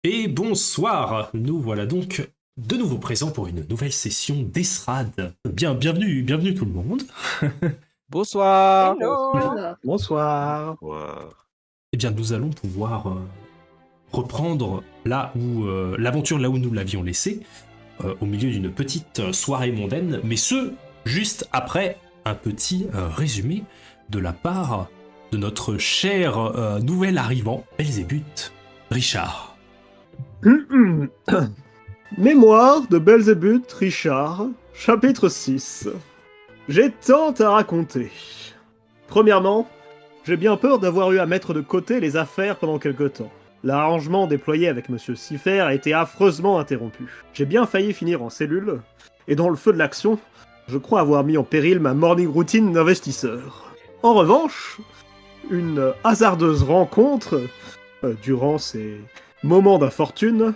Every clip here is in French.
Et bonsoir, nous voilà donc de nouveau présents pour une nouvelle session d'Esrad. Bienvenue tout le monde. Bonsoir. Hello. Bonsoir. Eh bien, nous allons pouvoir reprendre là où l'aventure là où nous l'avions laissée, au milieu d'une petite soirée mondaine, mais ce juste après un petit résumé de la part de notre cher nouvel arrivant, Belzébuth, Richard. Mémoire de Belzébuth, Richard, chapitre 6. J'ai tant à raconter. Premièrement, j'ai bien peur d'avoir eu à mettre de côté les affaires pendant quelque temps. L'arrangement déployé avec Monsieur Siffer a été affreusement interrompu. J'ai bien failli finir en cellule, et dans le feu de l'action, je crois avoir mis en péril ma morning routine d'investisseur. En revanche, une hasardeuse rencontre, durant ces moments d'infortune,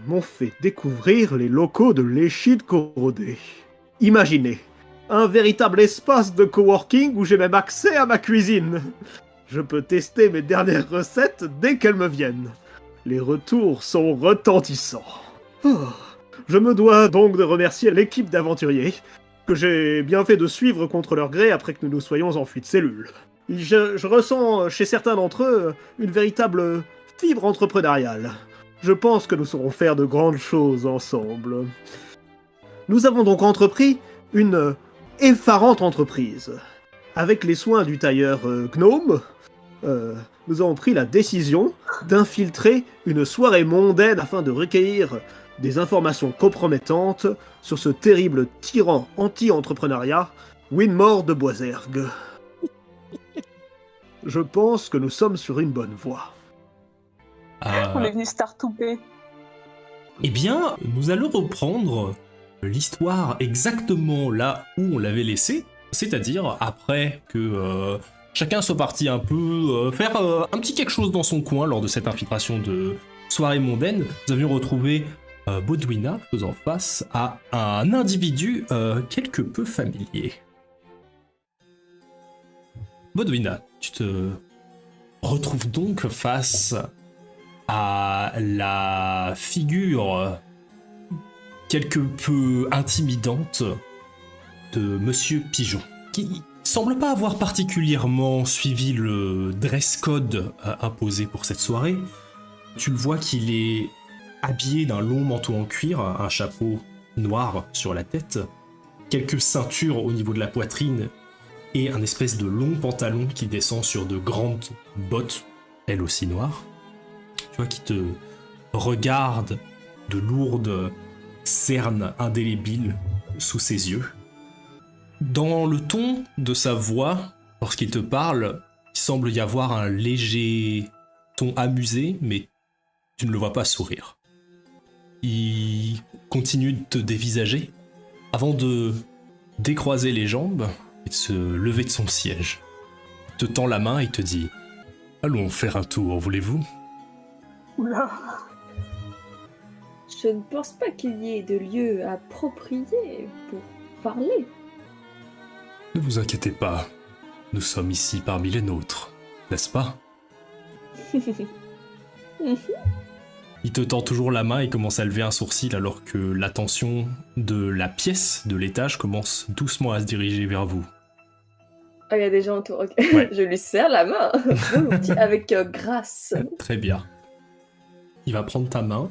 m'ont fait découvrir les locaux de l'Échide corrodée. Imaginez, un véritable espace de coworking où j'ai même accès à ma cuisine. Je peux tester mes dernières recettes dès qu'elles me viennent. Les retours sont retentissants. Je me dois donc de remercier l'équipe d'aventuriers, que j'ai bien fait de suivre contre leur gré après que nous nous soyons enfuis de cellule. Je ressens chez certains d'entre eux une véritable fibre entrepreneuriale. Je pense que nous saurons faire de grandes choses ensemble. Nous avons donc entrepris une effarante entreprise. Avec les soins du tailleur Gnome, nous avons pris la décision d'infiltrer une soirée mondaine afin de recueillir des informations compromettantes sur ce terrible tyran anti-entrepreneuriat, Winmore de Boisergue. Je pense que nous sommes sur une bonne voie. On est venu start-touper. Eh bien, nous allons reprendre l'histoire exactement là où on l'avait laissée, c'est-à-dire après que chacun soit parti un peu faire un petit quelque chose dans son coin lors de cette infiltration de soirée mondaine. Nous avions retrouvé Baudouina faisant face à un individu quelque peu familier. Baudouina, tu te retrouves donc face à la figure quelque peu intimidante de Monsieur Pigeon, qui semble pas avoir particulièrement suivi le dress code imposé pour cette soirée. Tu le vois qu'il est habillé d'un long manteau en cuir, un chapeau noir sur la tête, quelques ceintures au niveau de la poitrine et un espèce de long pantalon qui descend sur de grandes bottes, elles aussi noires. Tu vois qui te regarde de lourdes cernes indélébiles sous ses yeux. Dans le ton de sa voix, lorsqu'il te parle, il semble y avoir un léger ton amusé, mais tu ne le vois pas sourire. Il continue de te dévisager avant de décroiser les jambes et de se lever de son siège. Il te tend la main et te dit « Allons faire un tour, voulez-vous » Oula. Je ne pense pas qu'il y ait de lieu approprié pour parler. Ne vous inquiétez pas, nous sommes ici parmi les nôtres, n'est-ce pas? Il te tend toujours la main et commence à lever un sourcil alors que l'attention de la pièce de l'étage commence doucement à se diriger vers vous. Ah, il y a des gens autour. Ok. Ouais. Je lui serre la main, volontiers, avec grâce. Très bien. Il va prendre ta main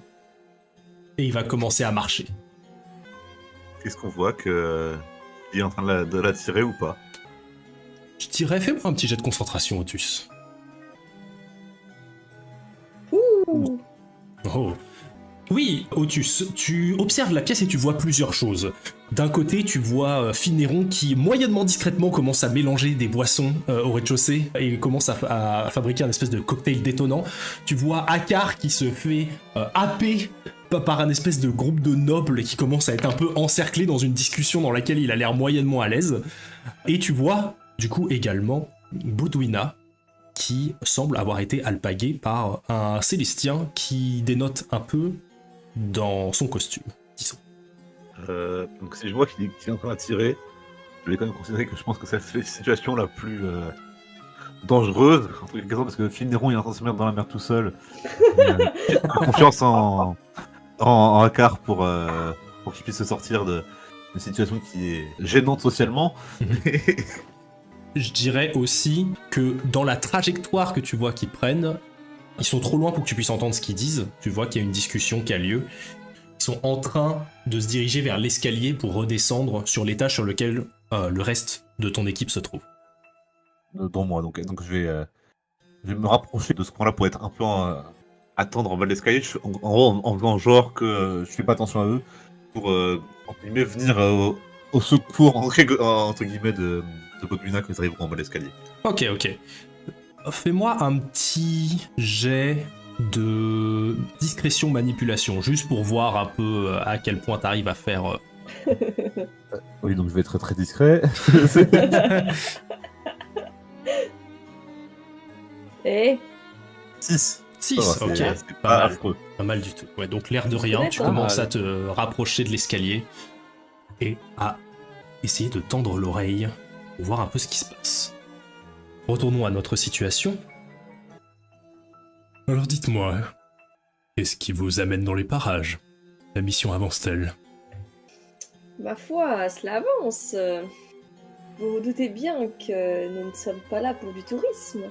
et il va commencer à marcher. Est-ce qu'on voit que il est en train de la tirer ou pas? Je dirais, fais-moi un petit jet de concentration, Otus. Ouh. Oh. Oui, Otus, tu observes la pièce et tu vois plusieurs choses. D'un côté, tu vois Finéron qui, moyennement discrètement, commence à mélanger des boissons au rez-de-chaussée et commence à fabriquer un espèce de cocktail détonnant. Tu vois Akar qui se fait happer par un espèce de groupe de nobles qui commence à être un peu encerclé dans une discussion dans laquelle il a l'air moyennement à l'aise. Et tu vois, du coup, également Baudouina, qui semble avoir été alpagué par un Célestien qui dénote un peu dans son costume, disons. Donc si je vois qu'il est en train de tirer, je vais quand même considérer que je pense que c'est la situation la plus dangereuse, un truc comme ça, parce que Phil Néron il est en train de se mettre dans la mer tout seul. J'ai confiance en Akar pour qu'il puisse se sortir d'une situation qui est gênante socialement. Je dirais aussi que dans la trajectoire que tu vois qu'ils prennent, ils sont trop loin pour que tu puisses entendre ce qu'ils disent. Tu vois qu'il y a une discussion qui a lieu. Ils sont en train de se diriger vers l'escalier pour redescendre sur l'étage sur lequel le reste de ton équipe se trouve. Dont moi, donc je vais me rapprocher de ce point-là pour être un peu attendre en bas de l'escalier, en faisant genre que je fais pas attention à eux, pour entre guillemets, venir au secours entre guillemets de Godwina quand ils arriveront en bas de l'escalier. Ok. Fais-moi un petit jet de discrétion manipulation, juste pour voir un peu à quel point t'arrives à faire... Oui, donc je vais être très très discret. Eh, 6. 6, ok. C'est pas affreux. Pas mal du tout. Ouais, donc l'air de rien, honnête, tu hein. commences à te rapprocher de l'escalier et à essayer de tendre l'oreille pour voir un peu ce qui se passe. Retournons à notre situation. Alors dites-moi, qu'est-ce qui vous amène dans les parages? La mission avance-t-elle? ma foi, cela avance. Vous vous doutez bien que nous ne sommes pas là pour du tourisme.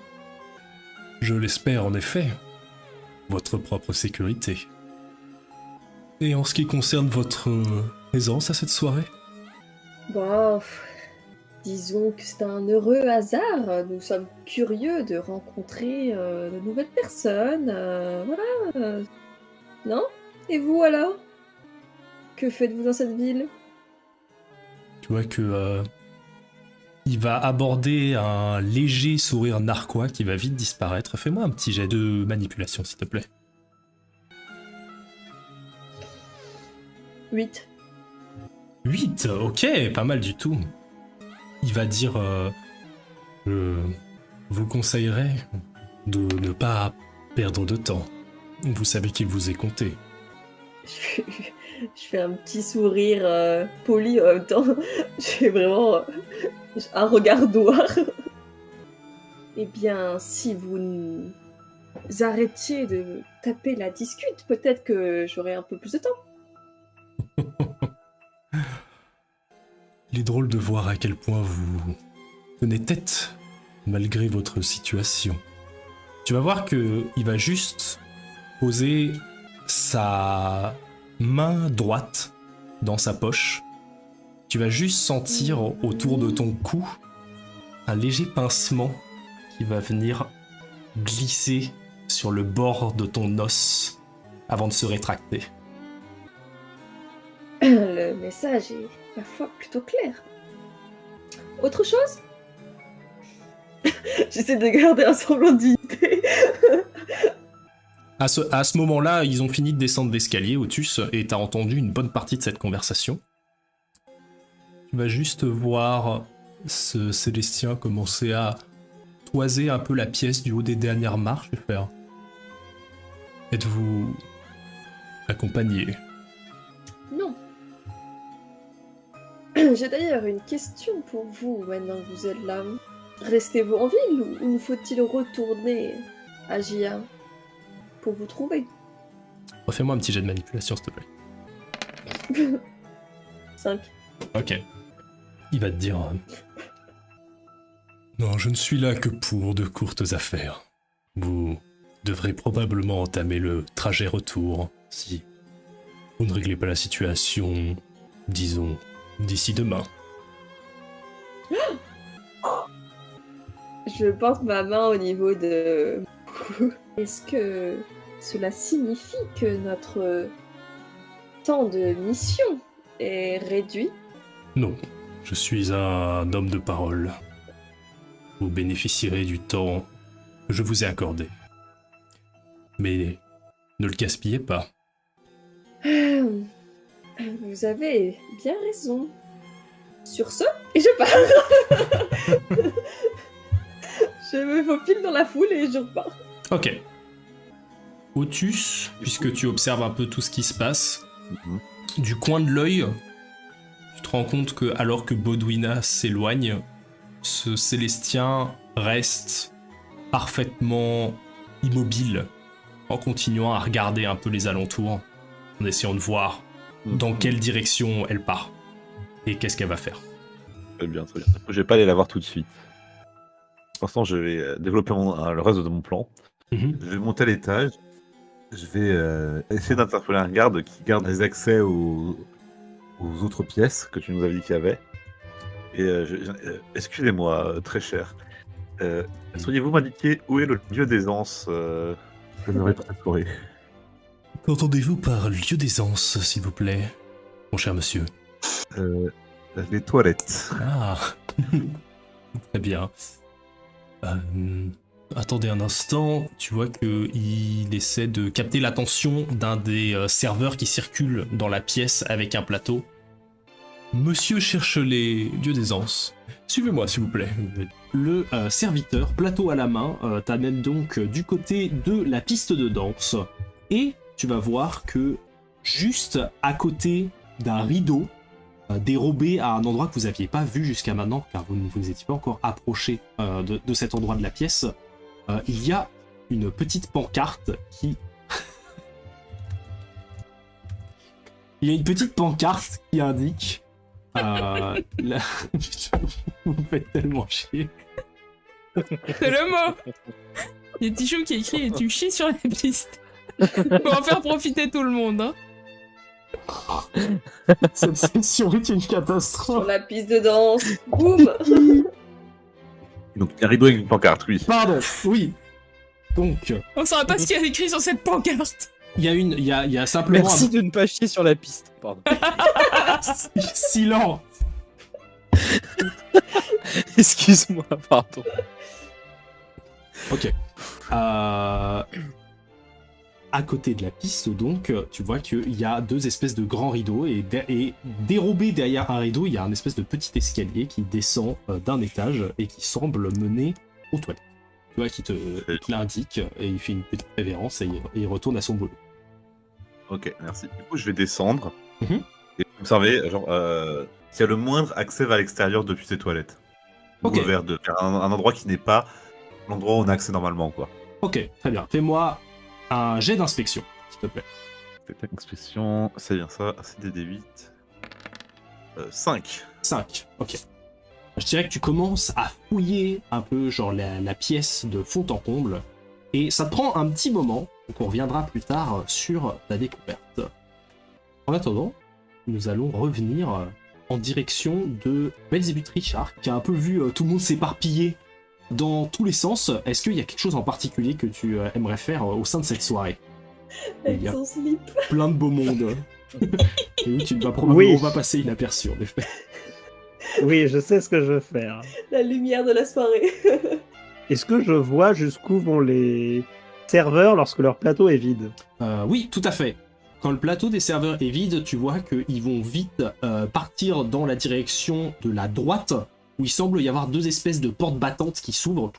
Je l'espère en effet. Votre propre sécurité. Et en ce qui concerne votre présence à cette soirée? Bon, disons que c'est un heureux hasard. Nous sommes curieux de rencontrer de nouvelles personnes. Voilà. Non? Et vous alors? Que faites-vous dans cette ville? Tu vois que il va aborder un léger sourire narquois qui va vite disparaître. Fais-moi un petit jet de manipulation, s'il te plaît. 8. 8, ok, pas mal du tout. Il va dire je vous conseillerais de ne pas perdre de temps. Vous savez qu'il vous est compté. Je fais un petit sourire poli en même temps. J'ai vraiment un regard noir. Eh bien, si vous nous arrêtiez de taper la discute, peut-être que j'aurai un peu plus de temps. Il est drôle de voir à quel point vous tenez tête malgré votre situation. Tu vas voir que il va juste poser sa main droite dans sa poche. Tu vas juste sentir autour de ton cou un léger pincement qui va venir glisser sur le bord de ton os avant de se rétracter. Le message est, ma foi, plutôt clair. Autre chose? J'essaie de garder un semblant de dignité. À ce moment-là, ils ont fini de descendre l'escalier, Otus, et t'as entendu une bonne partie de cette conversation. Tu vas juste voir ce Célestien commencer à toiser un peu la pièce du haut des dernières marches et faire... Êtes-vous accompagné? Non. J'ai d'ailleurs une question pour vous maintenant que vous êtes là. Restez-vous en ville ou faut-il retourner à Gia pour vous trouver? Refais-moi un petit jet de manipulation, s'il te plaît. 5. Ok. Il va te dire... Non, je ne suis là que pour de courtes affaires. Vous devrez probablement entamer le trajet retour si vous ne réglez pas la situation, disons, d'ici demain. Je porte ma main au niveau de... Est-ce que cela signifie que notre temps de mission est réduit? Non, je suis un homme de parole. Vous bénéficierez du temps que je vous ai accordé. Mais ne le gaspillez pas. Vous avez bien raison. Sur ce, et je pars. Je me faufile dans la foule et je repars. Ok. Otus, puisque tu observes un peu tout ce qui se passe, du coin de l'œil, tu te rends compte que alors que Godwina s'éloigne, ce Célestien reste parfaitement immobile, en continuant à regarder un peu les alentours, en essayant de voir dans quelle direction elle part et qu'est-ce qu'elle va faire. Très bien, très bien. Je vais pas aller la voir tout de suite. Pour l'instant, je vais développer le reste de mon plan. Je vais monter à l'étage. Je vais essayer d'interpeller un garde qui garde les accès aux autres pièces que tu nous avais dit qu'il y avait. Et excusez-moi, très cher. Sauriez-vous m'indiquer où est le lieu d'aisance Je n'aurais pas exploré. Qu'entendez-vous par lieu d'aisance, s'il vous plaît, mon cher monsieur? Les toilettes. Ah, très bien. Attendez un instant, tu vois qu'il essaie de capter l'attention d'un des serveurs qui circulent dans la pièce avec un plateau. Monsieur cherche les lieux d'aisance. Suivez-moi, s'il vous plaît. Le serviteur, plateau à la main, t'amène donc du côté de la piste de danse. Et tu vas voir que juste à côté d'un rideau, dérobé à un endroit que vous n'aviez pas vu jusqu'à maintenant, car vous ne vous étiez pas encore approché de cet endroit de la pièce, il y a une petite pancarte qui... Il y a une petite pancarte qui indique... Vous me faites tellement chier. C'est le mot. Il y a Tichou qui a écrit et tu chies sur la piste. Pour en faire profiter tout le monde. Hein. Cette session est une Sur catastrophe. la piste de danse. Boum. Donc, il y a un rideau avec une pancarte, oui. Pardon, oui. Donc, On saura pas ce qu'il y a écrit sur cette pancarte. il y a simplement Merci de ne pas chier sur la piste. Pardon. silence. Excuse-moi, pardon. Ok. À côté de la piste, donc, tu vois qu'il y a deux espèces de grands rideaux et dérobé derrière un rideau, il y a un espèce de petit escalier qui descend d'un étage et qui semble mener aux toilettes. Tu vois, qui te l'indique et il fait une petite révérence et il retourne à son boulot. Ok, merci. Du coup, je vais descendre Mhm. et observer genre, s'il y a le moindre accès vers l'extérieur depuis ces toilettes. Ok. Ou vers un endroit qui n'est pas l'endroit où on a accès normalement, quoi. Ok, très bien. Fais-moi un jet d'inspection, s'il te plaît. Tac, inspection, c'est bien ça, CDD8. 5. 5, ok. Je dirais que tu commences à fouiller un peu genre la pièce de fond en comble, et ça te prend un petit moment, donc on reviendra plus tard sur ta découverte. En attendant, nous allons revenir en direction de Belzébuth Richard, qui a un peu vu tout le monde s'éparpiller dans tous les sens. Est-ce qu'il y a quelque chose en particulier que tu aimerais faire au sein de cette soirée? Avec Il y a son slip. plein de beau monde. Et oui, tu ne vas probablement Oui. pas passer inaperçu, en effet. Oui, je sais ce que je veux faire. La lumière de la soirée. Est-ce que je vois jusqu'où vont les serveurs lorsque leur plateau est vide? Oui, tout à fait. Quand le plateau des serveurs est vide, tu vois qu'ils vont vite partir dans la direction de la droite, où il semble y avoir deux espèces de portes battantes qui s'ouvrent.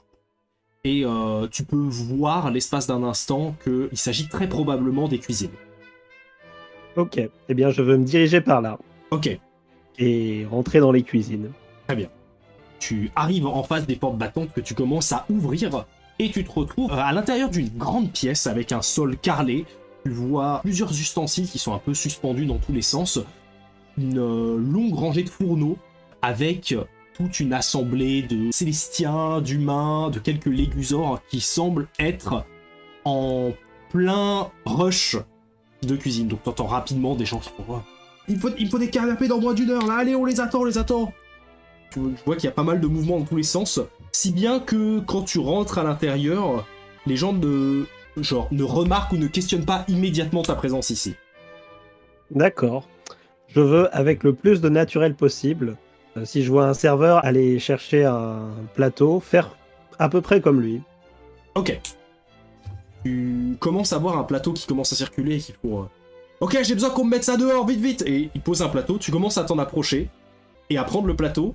Et tu peux voir, l'espace d'un instant, qu'il s'agit très probablement des cuisines. Ok, eh bien je veux me diriger par là Ok, et rentrer dans les cuisines. tu arrives en face des portes battantes que tu commences à ouvrir, et tu te retrouves à l'intérieur d'une grande pièce avec un sol carrelé. Tu vois plusieurs ustensiles qui sont un peu suspendus dans tous les sens, une longue rangée de fourneaux avec toute une assemblée de célestiens, d'humains, de quelques légusors qui semblent être en plein rush de cuisine. Donc t'entends rapidement des gens qui font il faut des canapés dans moins d'une heure, là, allez, on les attend, Tu vois qu'il y a pas mal de mouvements dans tous les sens, si bien que quand tu rentres à l'intérieur, les gens ne remarquent ou ne questionnent pas immédiatement ta présence ici. D'accord. Je veux, avec le plus de naturel possible, si je vois un serveur aller chercher un plateau, faire à peu près comme lui. Ok. Tu commences à voir un plateau qui commence à circuler et qui faut... Ok, j'ai besoin qu'on me mette ça dehors, vite, vite. Et il pose un plateau, tu commences à t'en approcher et à prendre le plateau.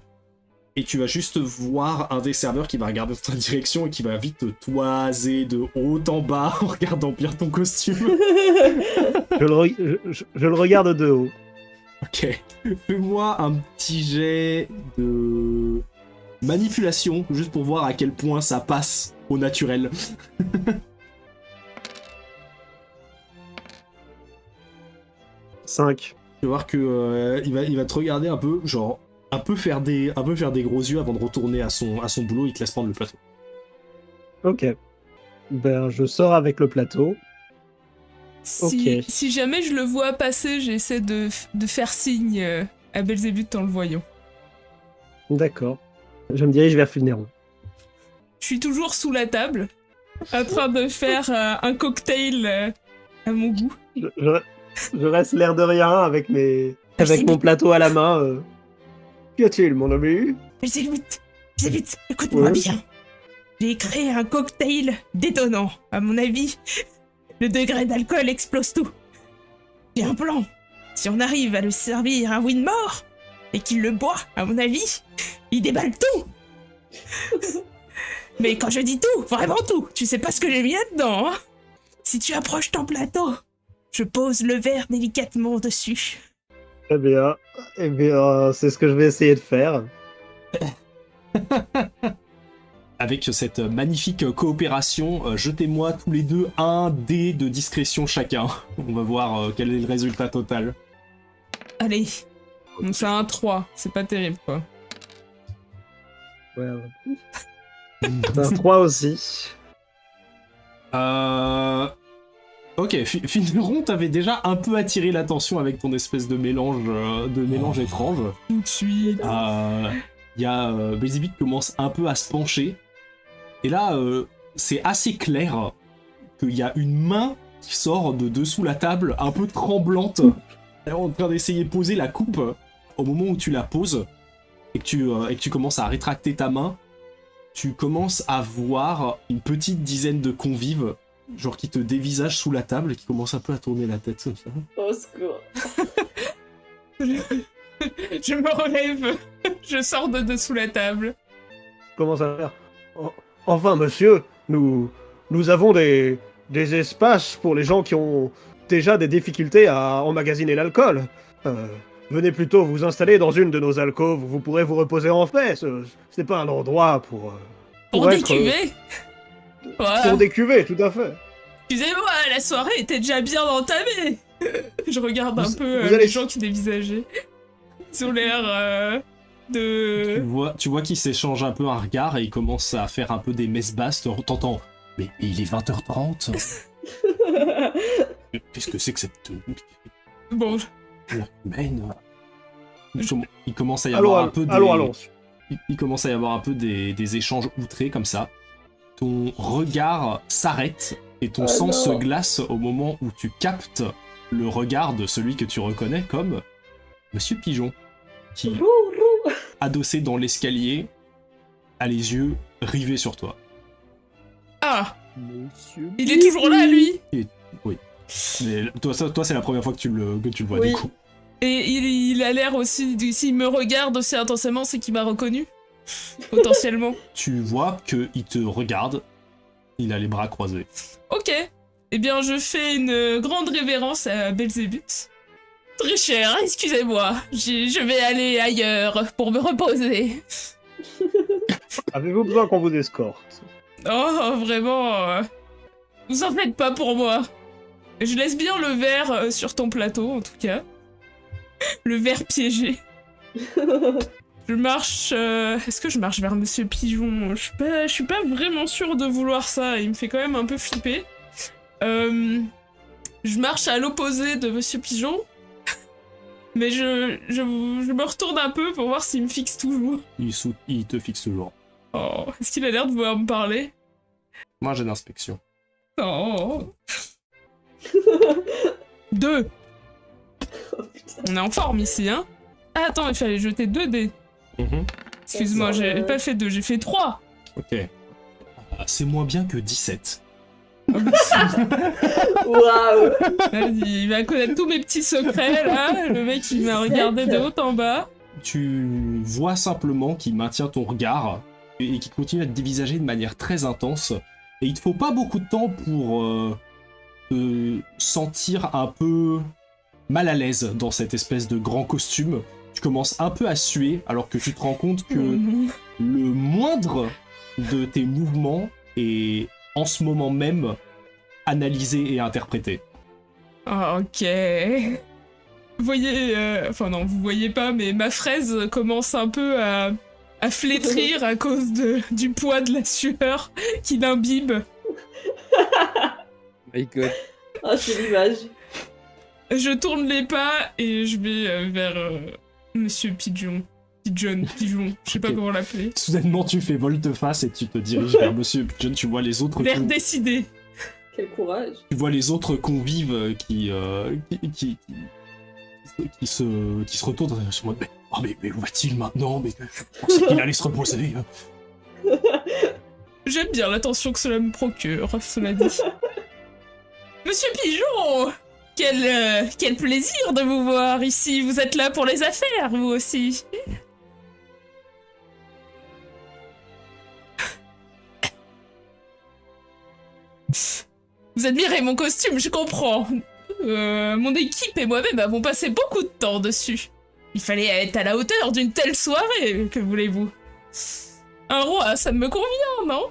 Et tu vas juste voir un des serveurs qui va regarder dans ta direction et qui va vite te toiser de haut en bas en regardant bien ton costume. Je le regarde de haut. Ok. Fais-moi un petit jet de manipulation, juste pour voir à quel point ça passe au naturel. Cinq. Tu vas voir que il va te regarder un peu, genre un peu faire des gros yeux avant de retourner à son boulot. Il te laisse prendre le plateau. Ok. Ben, je sors avec le plateau. Si, Ok. si jamais je le vois passer, j'essaie de faire signe à Belzébuth en le voyant. D'accord. Je me dirige vers Fulnéron. Je suis toujours sous la table, en train de faire un cocktail à mon goût. Je reste l'air de rien avec mon plateau à la main. Qu'y a-t-il, mon ami? Belzébuth, écoute-moi Ouais. bien. J'ai créé un cocktail détonnant. À mon avis, le degré d'alcool explose tout. J'ai un plan. Si on arrive à le servir à Winmore et qu'il le boit, à mon avis, il déballe tout. Mais quand je dis tout, vraiment tout, tu sais pas ce que j'ai mis là-dedans, hein. Si tu approches ton plateau, je pose le verre délicatement dessus. Eh bien, c'est ce que je vais essayer de faire. Avec cette magnifique coopération, jetez-moi tous les deux un dé de discrétion chacun. On va voir quel est le résultat total. Allez, on fait un 3, c'est pas terrible quoi. Ouais. Un 3 aussi. Ok, Fulnéron t'avait déjà un peu attiré l'attention avec ton espèce de mélange étrange. Tout de suite. Il y a Belzébuth qui commence un peu à se pencher. Et là, c'est assez clair qu'il y a une main qui sort de dessous la table, un peu tremblante, en train d'essayer de poser la coupe. Au moment où tu la poses et que tu commences à rétracter ta main, tu commences à voir une petite dizaine de convives, genre qui te dévisagent sous la table et qui commencent un peu à tourner la tête comme ça. Au secours. Je me relève, je sors de dessous la table. Comment ça faire? Enfin, monsieur, nous avons des espaces pour les gens qui ont déjà des difficultés à emmagasiner l'alcool. Venez plutôt vous installer dans une de nos alcôves où vous pourrez vous reposer en paix. Ce n'est pas un endroit pour Des être, cuvées. Ouais. Pour des cuvées, tout à fait. Excusez-moi, la soirée était déjà bien entamée. Je regarde un peu vous allez- les gens qui dévisageaient. Ils ont l'air de... Tu vois qu'ils s'échangent un peu un regard et ils commencent à faire un peu des messes basses. T'entends, mais il est 20h30. Qu'est-ce que c'est que cette tenue Bon, humaine? Il commence à y avoir un peu Allons. il commence à y avoir un peu des échanges outrés comme ça. Ton regard s'arrête et ton sang se glace au moment où tu captes le regard de celui que tu reconnais comme Monsieur Pigeon, qui, adossé dans l'escalier, a les yeux rivés sur toi. ah, Monsieur. il est toujours là, lui. Mais toi, c'est la première fois que tu le vois Oui. du coup. Et il a l'air aussi, s'il me regarde aussi intensément, c'est qu'il m'a reconnu. Potentiellement. Tu vois qu'il te regarde, il a les bras croisés. Ok. Eh bien, je fais une grande révérence à Belzébuth. Très cher, excusez-moi. Je vais aller ailleurs pour me reposer. Avez-vous besoin qu'on vous escorte? Oh, vraiment. Vous en faites pas pour moi. Je laisse bien le verre sur ton plateau, en tout cas. Le verre piégé. Je marche... Est-ce que je marche vers Monsieur Pigeon? Je suis pas vraiment sûre de vouloir ça. Il me fait quand même un peu flipper. Je marche à l'opposé de Monsieur Pigeon. Mais je me retourne un peu pour voir s'il me fixe toujours. Il te fixe toujours. Oh, est-ce qu'il a l'air de vouloir me parler? Moi, j'ai d'inspection. Oh. 2. On est en forme ici, hein? Ah, attends, il fallait jeter 2 dés. Excuse-moi, j'ai pas fait 2, j'ai fait 3. Ok. C'est moins bien que 17. Waouh. Il va connaître tous mes petits secrets, là. Le mec, il m'a regardé de haut en bas. Tu vois simplement qu'il maintient ton regard et qu'il continue à te dévisager de manière très intense. Et il te faut pas beaucoup de temps pour te sentir un peu mal à l'aise dans cette espèce de grand costume. Tu commences un peu à suer alors que tu te rends compte que le moindre de tes mouvements est en ce moment même analysée et interprétée. Ah, ok. Vous voyez, enfin non, vous voyez pas, mais ma fraise commence un peu à flétrir à cause du poids de la sueur qui l'imbibe. My god. Ah, c'est l'image. Je tourne les pas et je vais vers Monsieur Pigeon, je sais pas Ok. comment l'appeler. Soudainement, tu fais volte-face et tu te diriges vers Monsieur John. Tu vois les autres. L'air décidé. Quel courage. Tu vois les autres convives qui se retournent et se demandent mais où va-t-il maintenant? Mais je pensais qu'il allait se reposer. J'aime bien l'attention que cela me procure, cela dit. Monsieur Pigeon, quel plaisir de vous voir ici. Vous êtes là pour les affaires, vous aussi. Vous admirez mon costume, je comprends. Mon équipe et moi-même avons passé beaucoup de temps dessus. Il fallait être à la hauteur d'une telle soirée, que voulez-vous? Un roi, ça me convient, non?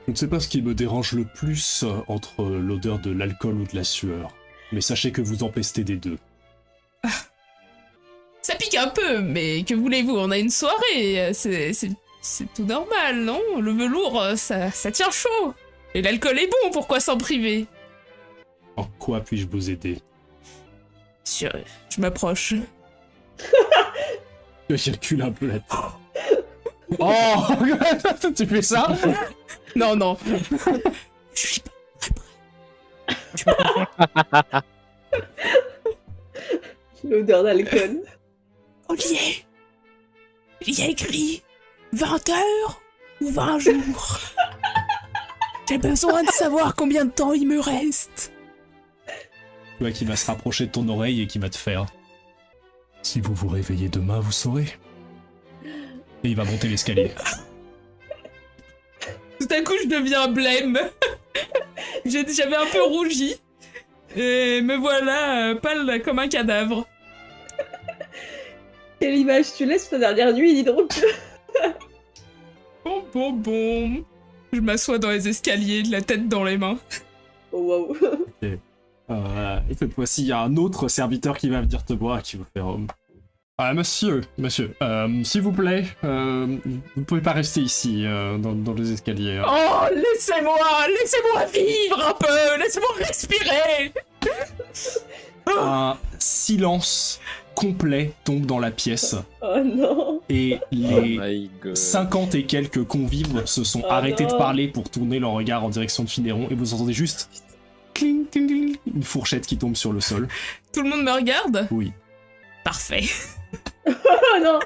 Je ne sais pas ce qui me dérange le plus entre l'odeur de l'alcool ou de la sueur, mais sachez que vous empestez des deux. Ça pique un peu, mais que voulez-vous? On a une soirée, c'est tout normal, non? Le velours, ça tient chaud. Et l'alcool est bon, pourquoi s'en priver? En quoi puis-je vous aider? Je m'approche. Je calcule un peu la tête. Oh tu fais ça? Non, non. Je suis pas très près. L'odeur d'alcool. Olivier, il y a écrit 20 heures ou 20 jours. J'ai besoin de savoir combien de temps il me reste. Tu vois qui va se rapprocher de ton oreille et qui va te faire. Si vous vous réveillez demain, vous saurez. Et il va monter l'escalier. Tout à coup, je deviens blême. J'avais un peu rougi. Et me voilà pâle comme un cadavre. Quelle image tu laisses ta dernière nuit, dis donc. Bon. Je m'assois dans les escaliers, la tête dans les mains. Oh waouh. Cette fois-ci, il y a un autre serviteur qui va venir te voir et qui va faire... monsieur, s'il vous plaît, vous ne pouvez pas rester ici, dans les escaliers. Oh, laissez-moi vivre un peu, laissez-moi respirer. Un silence complet tombe dans la pièce Oh non. et Oh les my god. 50 et quelques convives se sont Oh arrêtés de non. parler pour tourner leur regard en direction de Finéron et vous entendez juste cling, cling, cling, une fourchette qui tombe sur le sol. Tout le monde me regarde? Oui. Parfait. Oh non.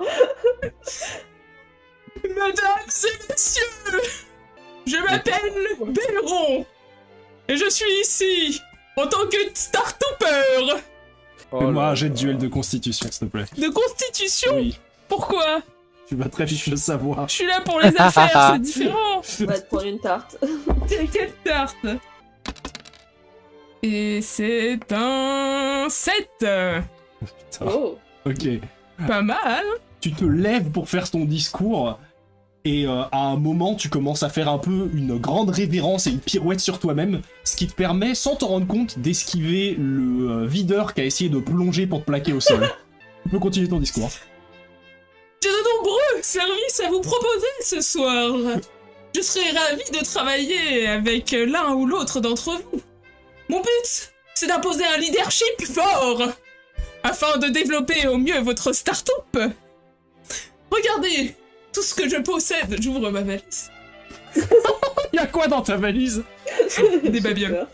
Mesdames et messieurs, je m'appelle Belleron et je suis ici en tant que Startooper Oh Fais-moi là un jet de là. duel de constitution, s'il te plaît. de Constitution. Oui, Pourquoi? tu vas très vite le savoir. Je suis là pour les affaires, c'est différent. On va te prendre une tarte. Quelle tarte? Et c'est un 7. Putain. Oh. Ok. Pas mal. Tu te lèves pour faire ton discours et à un moment tu commences à faire un peu une grande révérence et une pirouette sur toi-même, ce qui te permet sans t'en rendre compte d'esquiver le videur qui a essayé de plonger pour te plaquer au sol. Tu peux continuer ton discours. J'ai de nombreux services à vous proposer ce soir. Je serais ravi de travailler avec l'un ou l'autre d'entre vous. Mon but, c'est d'imposer un leadership fort afin de développer au mieux votre start-up. Regardez tout ce que je possède. J'ouvre ma valise. Y'a quoi dans ta valise? Des babioles.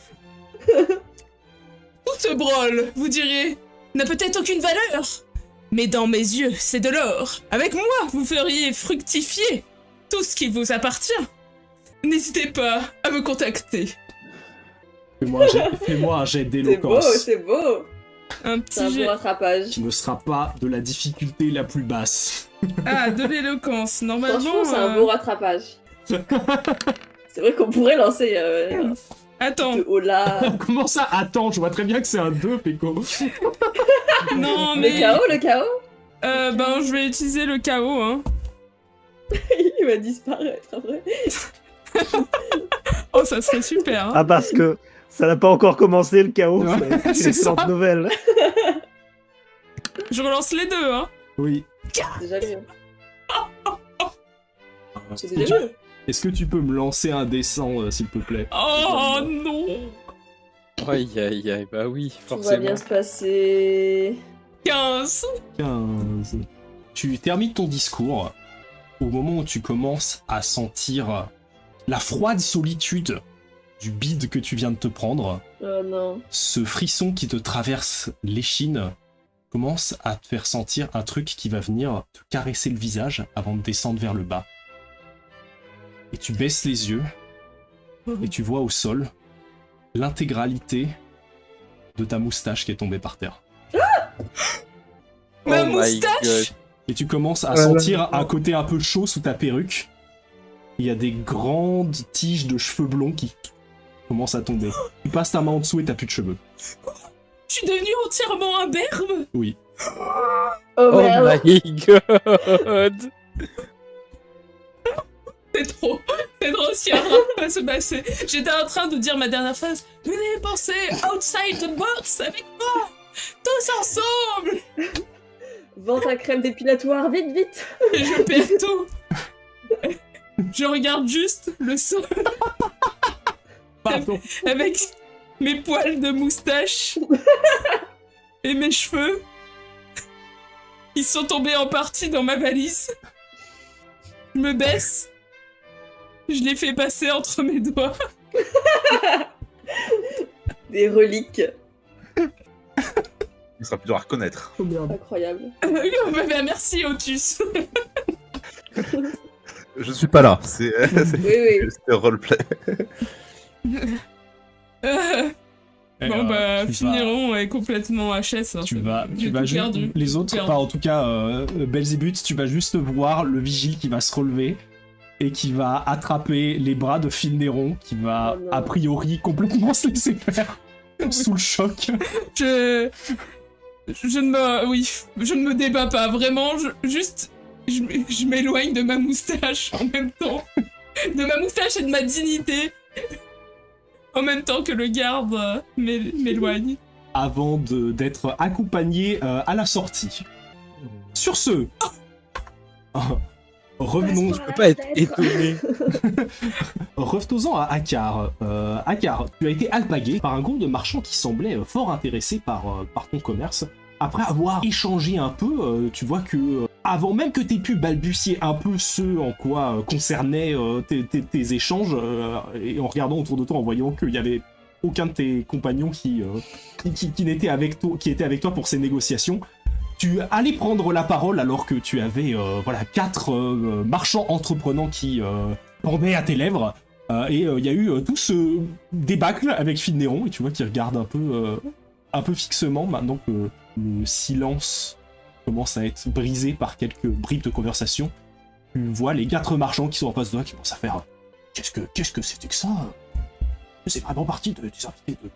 Tout ce brol, vous direz, n'a peut-être aucune valeur. Mais dans mes yeux, c'est de l'or. Avec moi, vous feriez fructifier tout ce qui vous appartient. N'hésitez pas à me contacter. Fais-moi un jet C'est beau, d'éloquence. c'est beau. Un C'est un petit beau jet. rattrapage. Qui ne sera pas de la difficulté la plus basse. Ah, de l'éloquence. Normalement. Franchement, c'est un beau rattrapage. C'est vrai qu'on pourrait lancer Attends. de haut là. Comment ça? Attends, je vois très bien que c'est un 2, Peko. Non, mais. Le chaos, le chaos. Ben, je vais utiliser le chaos, hein. Il va disparaître après. Oh, ça serait super. Hein. Ah, parce que ça n'a pas encore commencé le chaos. Ouais, C'est une c'est ça. excellente nouvelle. Je relance les deux, hein. Oui. C'est déjà mieux. C'est déjà mieux. Est-ce que tu peux me lancer un dessin, s'il te plaît? Oh non. Aïe, aïe, aïe, bah oui, Tout va forcément. bien se passer. 15. 15. Tu termines ton discours au moment où tu commences à sentir la froide solitude du bide que tu viens de te prendre. Oh non. Ce frisson qui te traverse l'échine commence à te faire sentir un truc qui va venir te caresser le visage avant de descendre vers le bas. Et tu baisses les yeux et tu vois au sol l'intégralité de ta moustache qui est tombée par terre. Ma Oh my moustache. God. Et tu commences à sentir un côté un peu chaud sous ta perruque. Il y a des grandes tiges de cheveux blonds qui commencent à tomber. Tu passes ta main en dessous et t'as plus de cheveux. Je suis devenu entièrement un berbe. Oui. Oh Oh merde. my God. C'est trop ce qui est en train de pas se passer. J'étais en train de dire ma dernière phrase. Venez penser outside the box avec moi. Tous ensemble. Vends ta crème dépilatoire, vite, vite. Et je perds tout. Je regarde juste le sol Pardon. avec mes poils de moustache et mes cheveux. Ils sont tombés en partie dans ma valise. Je me baisse. Je les fais passer entre mes doigts. Des reliques. Il sera plus dur à reconnaître. Oh merde. Incroyable. Bah, merci, Otus. Je suis pas là. C'est Oui, oui. c'est roleplay. Bon, bah, Finiron est complètement HS. Hein, Tu c'est vas, bon. tu J'ai vas tout juste, perdu. les autres, Perdu. enfin en tout cas Belzébuth, tu vas juste voir le vigile qui va se relever et qui va attraper les bras de Finneron, qui va Oh non. a priori complètement se laisser faire sous le choc. Je ne me débat pas, vraiment, je m'éloigne de ma moustache en même temps. De ma moustache et de ma dignité. En même temps que le garde m'éloigne. Avant d'être accompagné à la sortie. Sur ce, revenons, Je peux pas être étonné. revenons-en à Akar. Akar, tu as été alpagué par un groupe de marchands qui semblait fort intéressés par ton commerce. Après avoir échangé un peu, tu vois que avant même que tu aies pu balbutier un peu ce en quoi concernaient tes échanges, et en regardant autour de toi, en voyant qu'il y avait aucun de tes compagnons qui n'était avec toi, qui était avec toi pour ces négociations, tu allais prendre la parole alors que tu avais 4 marchands entreprenants qui pendaient à tes lèvres. Et il y a eu tout ce débâcle avec Finneron, et tu vois qu'il regarde un peu fixement maintenant que le silence commence à être brisé par quelques bribes de conversation. Tu vois les 4 marchands qui sont en face de toi qui commencent à faire qu'est-ce que c'était que ça? C'est vraiment partie des invités de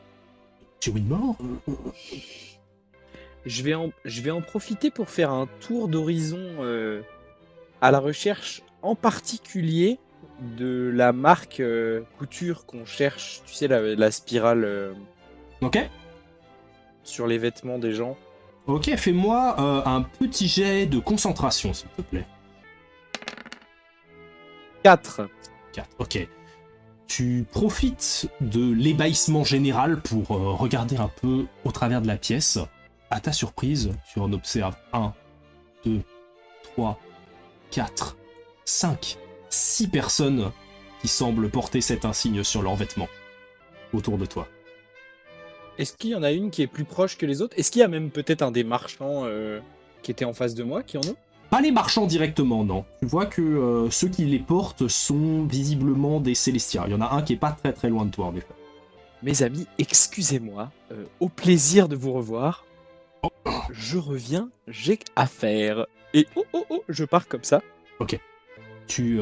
chez Winmore? Je vais en profiter pour faire un tour d'horizon à la recherche en particulier de la marque couture qu'on cherche, tu sais, la spirale Ok. sur les vêtements des gens. Ok, fais-moi un petit jet de concentration, s'il te plaît. 4. 4, ok. Tu profites de l'ébahissement général pour regarder un peu au travers de la pièce. À ta surprise, tu en observes 1, 2, 3, 4, 5, 6 personnes qui semblent porter cet insigne sur leurs vêtements autour de toi. Est-ce qu'il y en a une qui est plus proche que les autres? Est-ce qu'il y a même peut-être un des marchands qui était en face de moi qui en ont? Pas les marchands directement, non. Tu vois que ceux qui les portent sont visiblement des Célestiens. Il y en a un qui est pas très très loin de toi, en effet. Mes amis, excusez-moi, au plaisir de vous revoir. Je reviens, j'ai affaire. Et je pars comme ça, Tu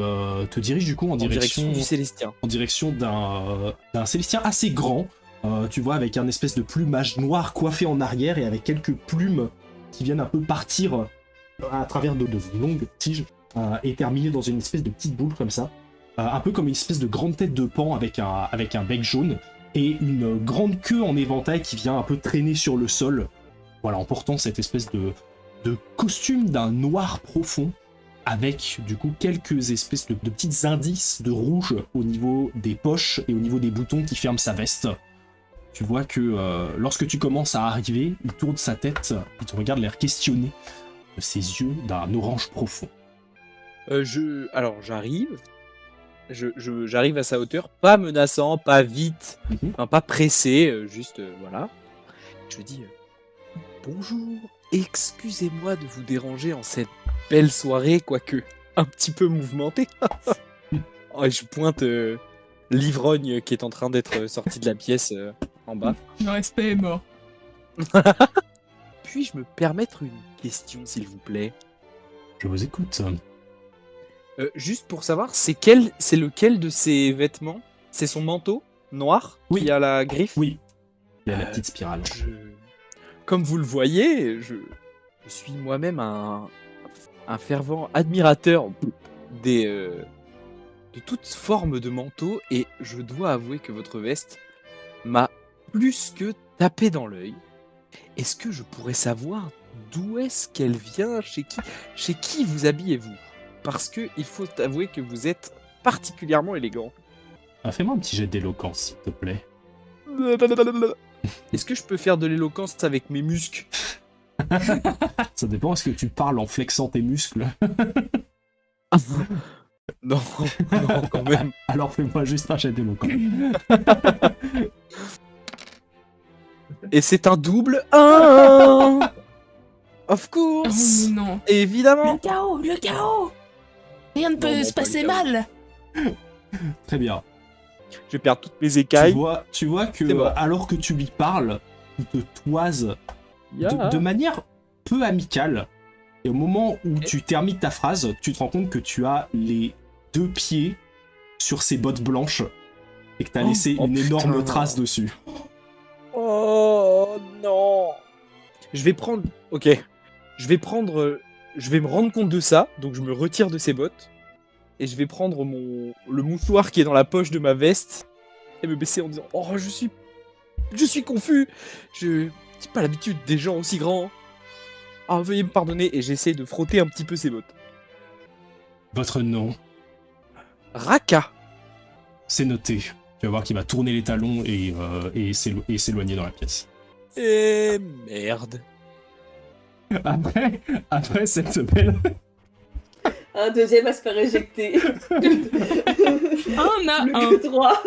te diriges du coup en en direction du Célestien. en direction d'un Célestien assez grand, tu vois, avec un espèce de plumage noir coiffé en arrière et avec quelques plumes qui viennent un peu partir à travers de longues tiges. est terminé dans une espèce de petite boule comme ça, un peu comme une espèce de grande tête de paon avec un bec jaune, et une grande queue en éventail qui vient un peu traîner sur le sol, voilà, en portant cette espèce de costume d'un noir profond, avec du coup quelques espèces de petits indices de rouge au niveau des poches et au niveau des boutons qui ferment sa veste. Tu vois que lorsque tu commences à arriver, il tourne sa tête, il te regarde l'air questionné de ses yeux d'un orange profond. Alors j'arrive. J'arrive à sa hauteur, pas menaçant, pas vite, enfin, pas pressé, juste voilà. Je dis bonjour, excusez-moi de vous déranger en cette belle soirée, quoique un petit peu mouvementée. Oh, et je pointe l'ivrogne qui est en train d'être sorti de la pièce en bas. Le respect est mort. Puis-je me permettre une question, s'il vous plaît? Je vous écoute. Juste pour savoir, c'est lequel de ses vêtements? C'est son manteau noir Oui. qui a la griffe? Oui, il y a la petite spirale. Comme vous le voyez, je suis moi-même un fervent admirateur de toute forme de manteau, et je dois avouer que votre veste m'a plus que tapé dans l'œil. Est-ce que je pourrais savoir d'où est-ce qu'elle vient? Chez qui vous habillez-vous? Parce que il faut avouer que vous êtes particulièrement élégant. Fais-moi un petit jet d'éloquence, s'il te plaît. Est-ce que je peux faire de l'éloquence avec mes muscles? Ça dépend, est-ce que tu parles en flexant tes muscles? Non, non, quand même. Alors fais-moi juste un jet d'éloquence. Et c'est un double 1. Of Oh course. non. Évidemment. Le chaos. Rien ne peut non, se pas passer le chaos. mal. Très bien. Je vais perdre toutes mes écailles. Tu vois que C'est bon. alors que tu lui parles, il te toise de manière peu amicale. Et au moment où tu termines ta phrase, tu te rends compte que tu as les 2 pieds sur ses bottes blanches et que tu as laissé une énorme putain. trace dessus. Oh non. Je vais prendre... Ok. Je vais me rendre compte de ça, donc je me retire de ses bottes. Et je vais prendre le mouchoir qui est dans la poche de ma veste et me baisser en disant « Oh, je suis confus. Je n'ai pas l'habitude des gens aussi grands. Ah, veuillez me pardonner. » Et j'essaie de frotter un petit peu ses bottes. Votre nom, Raka. c'est noté. Tu vas voir qu'il va tourner les talons et s'éloigner dans la pièce. Et merde. Après cette belle... Un deuxième à se faire éjecter. Un à Plus un. que 3.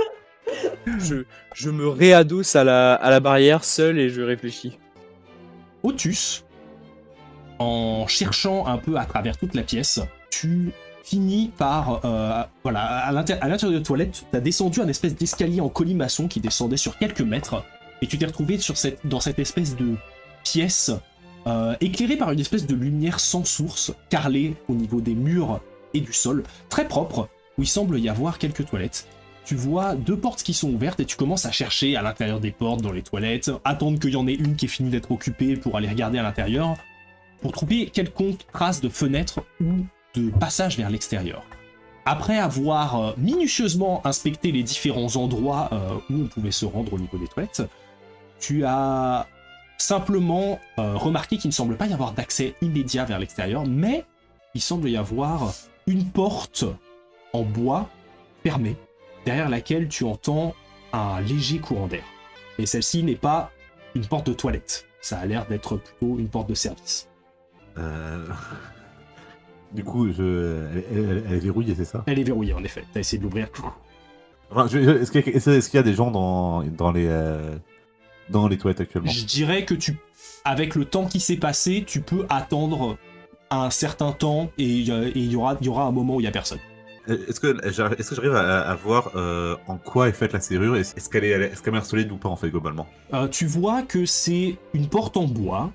Je me réadosse à la barrière seul et je réfléchis. Otus, en cherchant un peu à travers toute la pièce, tu finis par... voilà, à l'intérieur des toilettes, tu as descendu un espèce d'escalier en colimaçon qui descendait sur quelques mètres, et tu t'es retrouvé dans cette espèce de pièce éclairée par une espèce de lumière sans source, carrelée au niveau des murs et du sol, très propre, où il semble y avoir quelques toilettes. Tu vois 2 portes qui sont ouvertes et tu commences à chercher à l'intérieur des portes, dans les toilettes, attendre qu'il y en ait une qui est finie d'être occupée pour aller regarder à l'intérieur, pour trouver quelconque trace de fenêtre ou de passage vers l'extérieur. Après avoir minutieusement inspecté les différents endroits où on pouvait se rendre au niveau des toilettes, tu as simplement remarqué qu'il ne semble pas y avoir d'accès immédiat vers l'extérieur, mais il semble y avoir une porte en bois fermée, derrière laquelle tu entends un léger courant d'air. Et celle-ci n'est pas une porte de toilette, ça a l'air d'être plutôt une porte de service. Du coup, elle est verrouillée, c'est ça? Elle est verrouillée en effet, t'as essayé de l'ouvrir. Enfin, est-ce qu'il y a des gens dans les toilettes actuellement? Je dirais que avec le temps qui s'est passé, tu peux attendre un certain temps et il y aura un moment où il n'y a personne. Est-ce que j'arrive à voir en quoi est faite la serrure? Est-ce qu'elle a l'air solide ou pas en fait globalement? Tu vois que c'est une porte en bois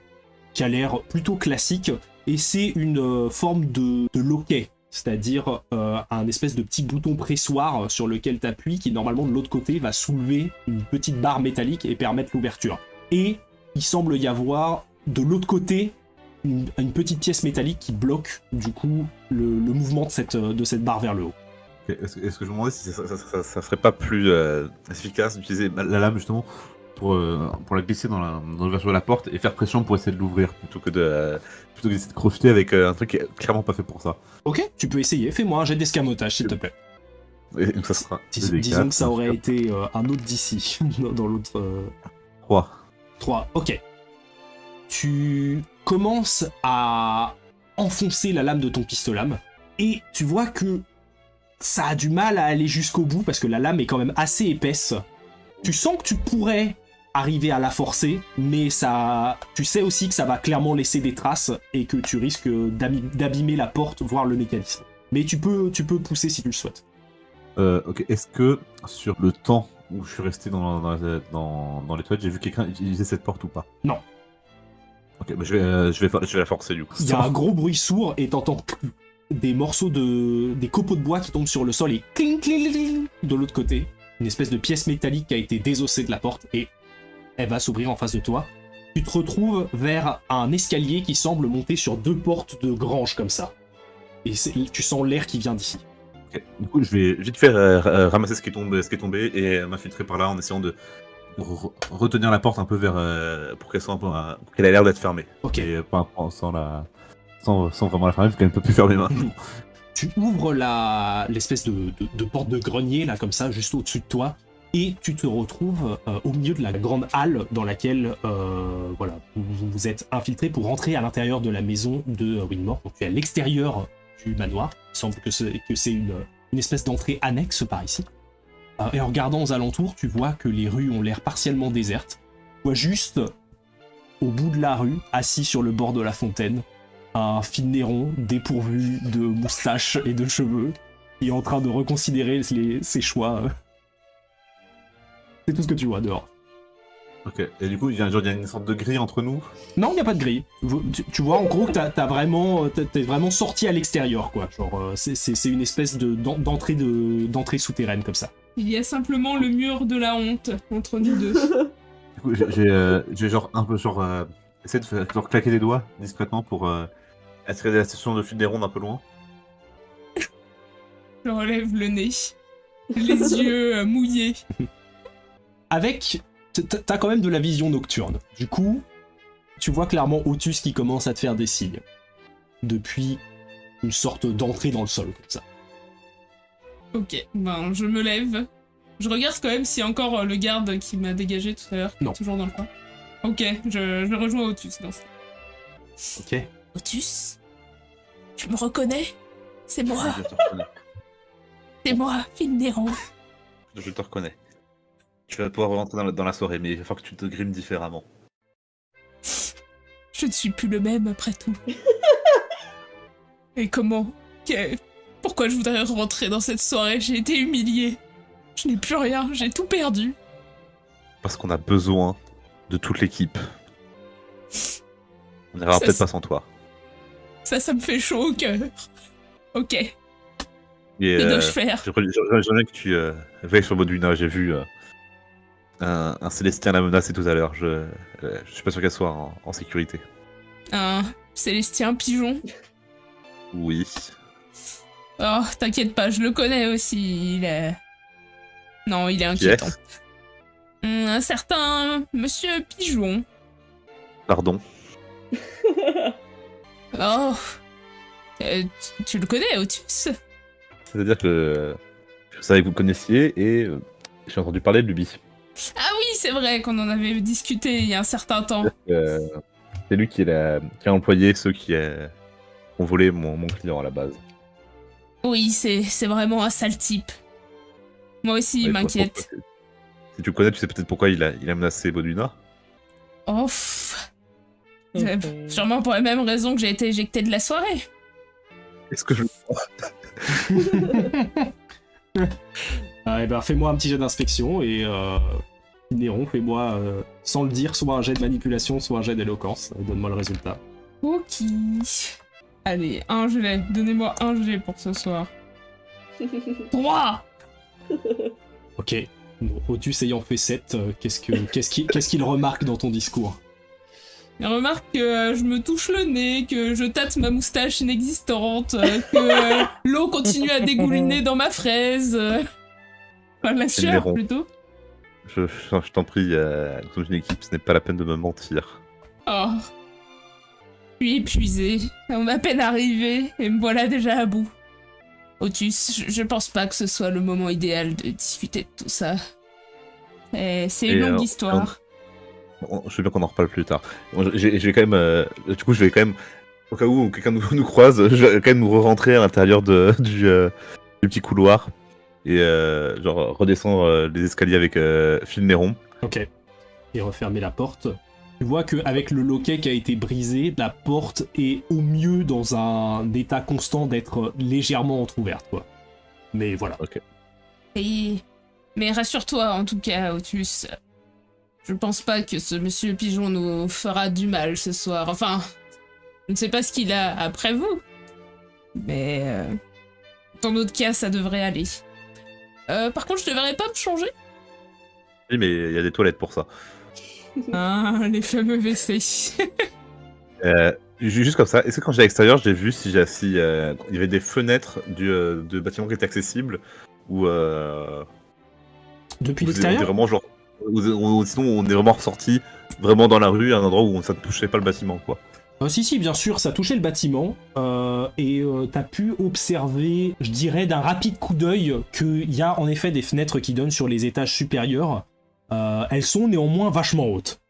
qui a l'air plutôt classique et c'est une forme de loquet, c'est-à-dire un espèce de petit bouton pressoir sur lequel tu appuies qui normalement de l'autre côté va soulever une petite barre métallique et permettre l'ouverture. Et il semble y avoir de l'autre côté une petite pièce métallique qui bloque du coup le mouvement de cette barre vers le haut. Ok, est-ce que je me demandais si ça serait pas plus efficace d'utiliser la lame justement pour la glisser dans l'ouverture de la porte et faire pression pour essayer de l'ouvrir plutôt que d'essayer de crocheter avec un truc qui est clairement pas fait pour ça. Ok, tu peux essayer. Fais-moi un jet d'escamotage, s'il te plaît. Et donc ça sera. Disons que ça aurait été un autre d'ici, dans l'autre... 3. 3, ok. Tu commences à enfoncer la lame de ton pistolet-lame, et tu vois que ça a du mal à aller jusqu'au bout, parce que la lame est quand même assez épaisse. Tu sens que tu pourrais arriver à la forcer, mais tu sais aussi que ça va clairement laisser des traces, et que tu risques d'abîmer la porte, voire le mécanisme. Mais tu peux pousser si tu le souhaites. Ok, est-ce que sur le temps où je suis resté dans les toilettes, j'ai vu quelqu'un utiliser cette porte ou pas? Non. Ok, bah je vais la forcer du coup. Il y a un gros bruit sourd et t'entends des morceaux des copeaux de bois qui tombent sur le sol et cling, cling, cling, de l'autre côté. Une espèce de pièce métallique qui a été désossée de la porte et elle va s'ouvrir en face de toi. Tu te retrouves vers un escalier qui semble monter sur 2 portes de grange comme ça. Et tu sens l'air qui vient d'ici. Ok, du coup je vais vite faire ramasser ce qui est tombé et m'infiltrer par là en essayant de retenir la porte un peu vers pour qu'elle soit un peu pour qu'elle ait l'air d'être fermée. Ok. Et pas sans vraiment la fermer parce qu'elle ne peut plus fermer maintenant. Tu ouvres l'espèce de porte de grenier là comme ça juste au-dessus de toi et tu te retrouves au milieu de la grande halle dans laquelle voilà, vous vous êtes infiltré pour rentrer à l'intérieur de la maison de Winmore. Donc tu es à l'extérieur du manoir. Il semble que c'est une espèce d'entrée annexe par ici. Et en regardant aux alentours, tu vois que les rues ont l'air partiellement désertes. Tu vois juste au bout de la rue, assis sur le bord de la fontaine, un Finneron dépourvu de moustache et de cheveux, qui est en train de reconsidérer ses choix. C'est tout ce que tu vois dehors. Ok, et du coup, il y a une sorte de grille entre nous. Non, il n'y a pas de grille. Tu vois, en gros, t'es vraiment sorti à l'extérieur, quoi. Genre, c'est une espèce d'entrée souterraine, comme ça. Il y a simplement le mur de la honte entre nous deux. Du coup, j'ai genre un peu essayer de faire, genre, claquer des doigts discrètement pour attirer la station de fil des rondes un peu loin. Je relève le nez, les yeux mouillés. T'as quand même de la vision nocturne. Du coup, tu vois clairement Otus qui commence à te faire des signes. Depuis une sorte d'entrée dans le sol, comme ça. Ok, ben je me lève. Je regarde quand même s'il y a encore le garde qui m'a dégagé tout à l'heure, qui est toujours dans le coin. Ok, je rejoins Otus dans ça. Ok. Otus, tu me reconnais? C'est moi. Je te reconnais. C'est moi, Finneron. Je te reconnais. Tu vas pouvoir rentrer dans la soirée, mais il va falloir que tu te grimes différemment. Je ne suis plus le même après tout. Et comment? Pourquoi je voudrais rentrer dans cette soirée? J'ai été humilié. Je n'ai plus rien, j'ai tout perdu. Parce qu'on a besoin de toute l'équipe. On n'ira peut-être pas sans toi. Ça me fait chaud au cœur. Ok. Et que dois-je faire? J'aimerais que tu veilles sur Baudouina. J'ai vu un Célestien la menacer tout à l'heure. Je suis pas sûr qu'elle soit en sécurité. Un Célestien pigeon? Oui. Oh, t'inquiète pas, je le connais aussi. Il est inquiétant. Yes. Un certain Monsieur Pigeon. Pardon. Oh. Tu le connais, Otus? C'est-à-dire que je savais que vous le connaissiez et j'ai entendu parler de lui. Ah oui, c'est vrai qu'on en avait discuté il y a un certain temps. C'est lui qui a employé ceux qui ont volé mon client à la base. Oui, c'est vraiment un sale type. Moi aussi, il m'inquiète. Si tu le connais, tu sais peut-être pourquoi il a menacé Baudouina. Oh, sûrement pour la même raison que j'ai été éjecté de la soirée. Est-ce que je le crois? Eh ben, fais-moi un petit jet d'inspection et Néron, fais-moi, sans le dire, soit un jet de manipulation, soit un jet d'éloquence. Donne-moi le résultat. Ok. Allez, un jet. Donnez-moi un jet pour ce soir. 3. Ok. Otus ayant fait 7, qu'est-ce qu'il remarque dans ton discours? Il remarque que je me touche le nez, que je tâte ma moustache inexistante, que l'eau continue à dégouliner dans ma fraise. Enfin, la sueur, Néron. plutôt. Je t'en prie, nous sommes une équipe, ce n'est pas la peine de me mentir. Oh. Je suis épuisée. On m'a à peine arrivé, et me voilà déjà à bout. Otus, je pense pas que ce soit le moment idéal de discuter de tout ça. C'est une longue histoire. Je veux bien qu'on en reparle plus tard. Je vais quand même, du coup, je vais quand même, au cas où quelqu'un nous croise, je vais quand même nous re-rentrer à l'intérieur du petit couloir et genre redescendre les escaliers avec Phil Néron. Ok. Et refermer la porte. Tu vois qu'avec le loquet qui a été brisé, la porte est au mieux dans un état constant d'être légèrement entrouverte, quoi. Mais voilà. Ok. Mais rassure-toi, en tout cas, Otus. Je pense pas que ce monsieur pigeon nous fera du mal ce soir. Enfin, je ne sais pas ce qu'il a après vous. Mais dans notre cas, ça devrait aller. Par contre, je devrais pas me changer. Oui, mais il y a des toilettes pour ça. Ah, les fameux WC. Juste comme ça, est-ce que quand j'étais à l'extérieur, j'ai vu si il y avait des fenêtres du bâtiment qui étaient accessibles ou Depuis ou l'extérieur, vraiment genre ou sinon on est vraiment ressorti vraiment dans la rue à un endroit où ça ne touchait pas le bâtiment quoi. si, bien sûr, ça touchait le bâtiment, et t'as pu observer, je dirais, d'un rapide coup d'œil, qu'il y a en effet des fenêtres qui donnent sur les étages supérieurs. Elles sont néanmoins vachement hautes.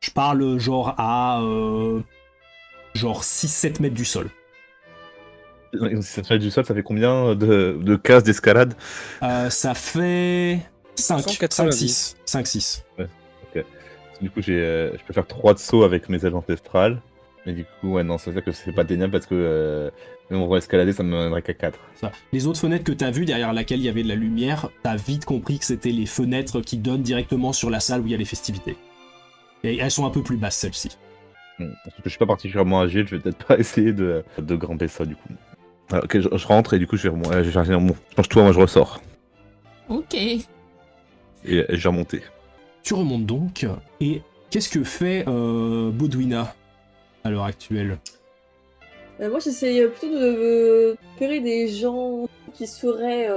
Je parle genre à genre 6-7 mètres du sol. Si ça fait du sol, ça fait combien de cases d'escalade? Ça fait 190. 5-6. Du coup, je peux faire 3 de saut avec mes ailes ancestrales. Mais du coup, ouais, non, ça veut dire que c'est pas atteignable parce que même on va escalader, ça me mènerait qu'à 4. Ça. Les autres fenêtres que t'as vues, derrière laquelle il y avait de la lumière, t'as vite compris que c'était les fenêtres qui donnent directement sur la salle où il y a les festivités. Et elles sont un peu plus basses, celles-ci. Parce que je suis pas particulièrement agile, je vais peut-être pas essayer de grimper ça du coup. Alors, ok, je rentre et du coup je vais faire bon, change-toi, moi je ressors. Ok. Et j'ai remonté. Tu remontes donc, et qu'est-ce que fait Baudouina à l'heure actuelle? Moi, j'essaye plutôt de repérer des gens qui seraient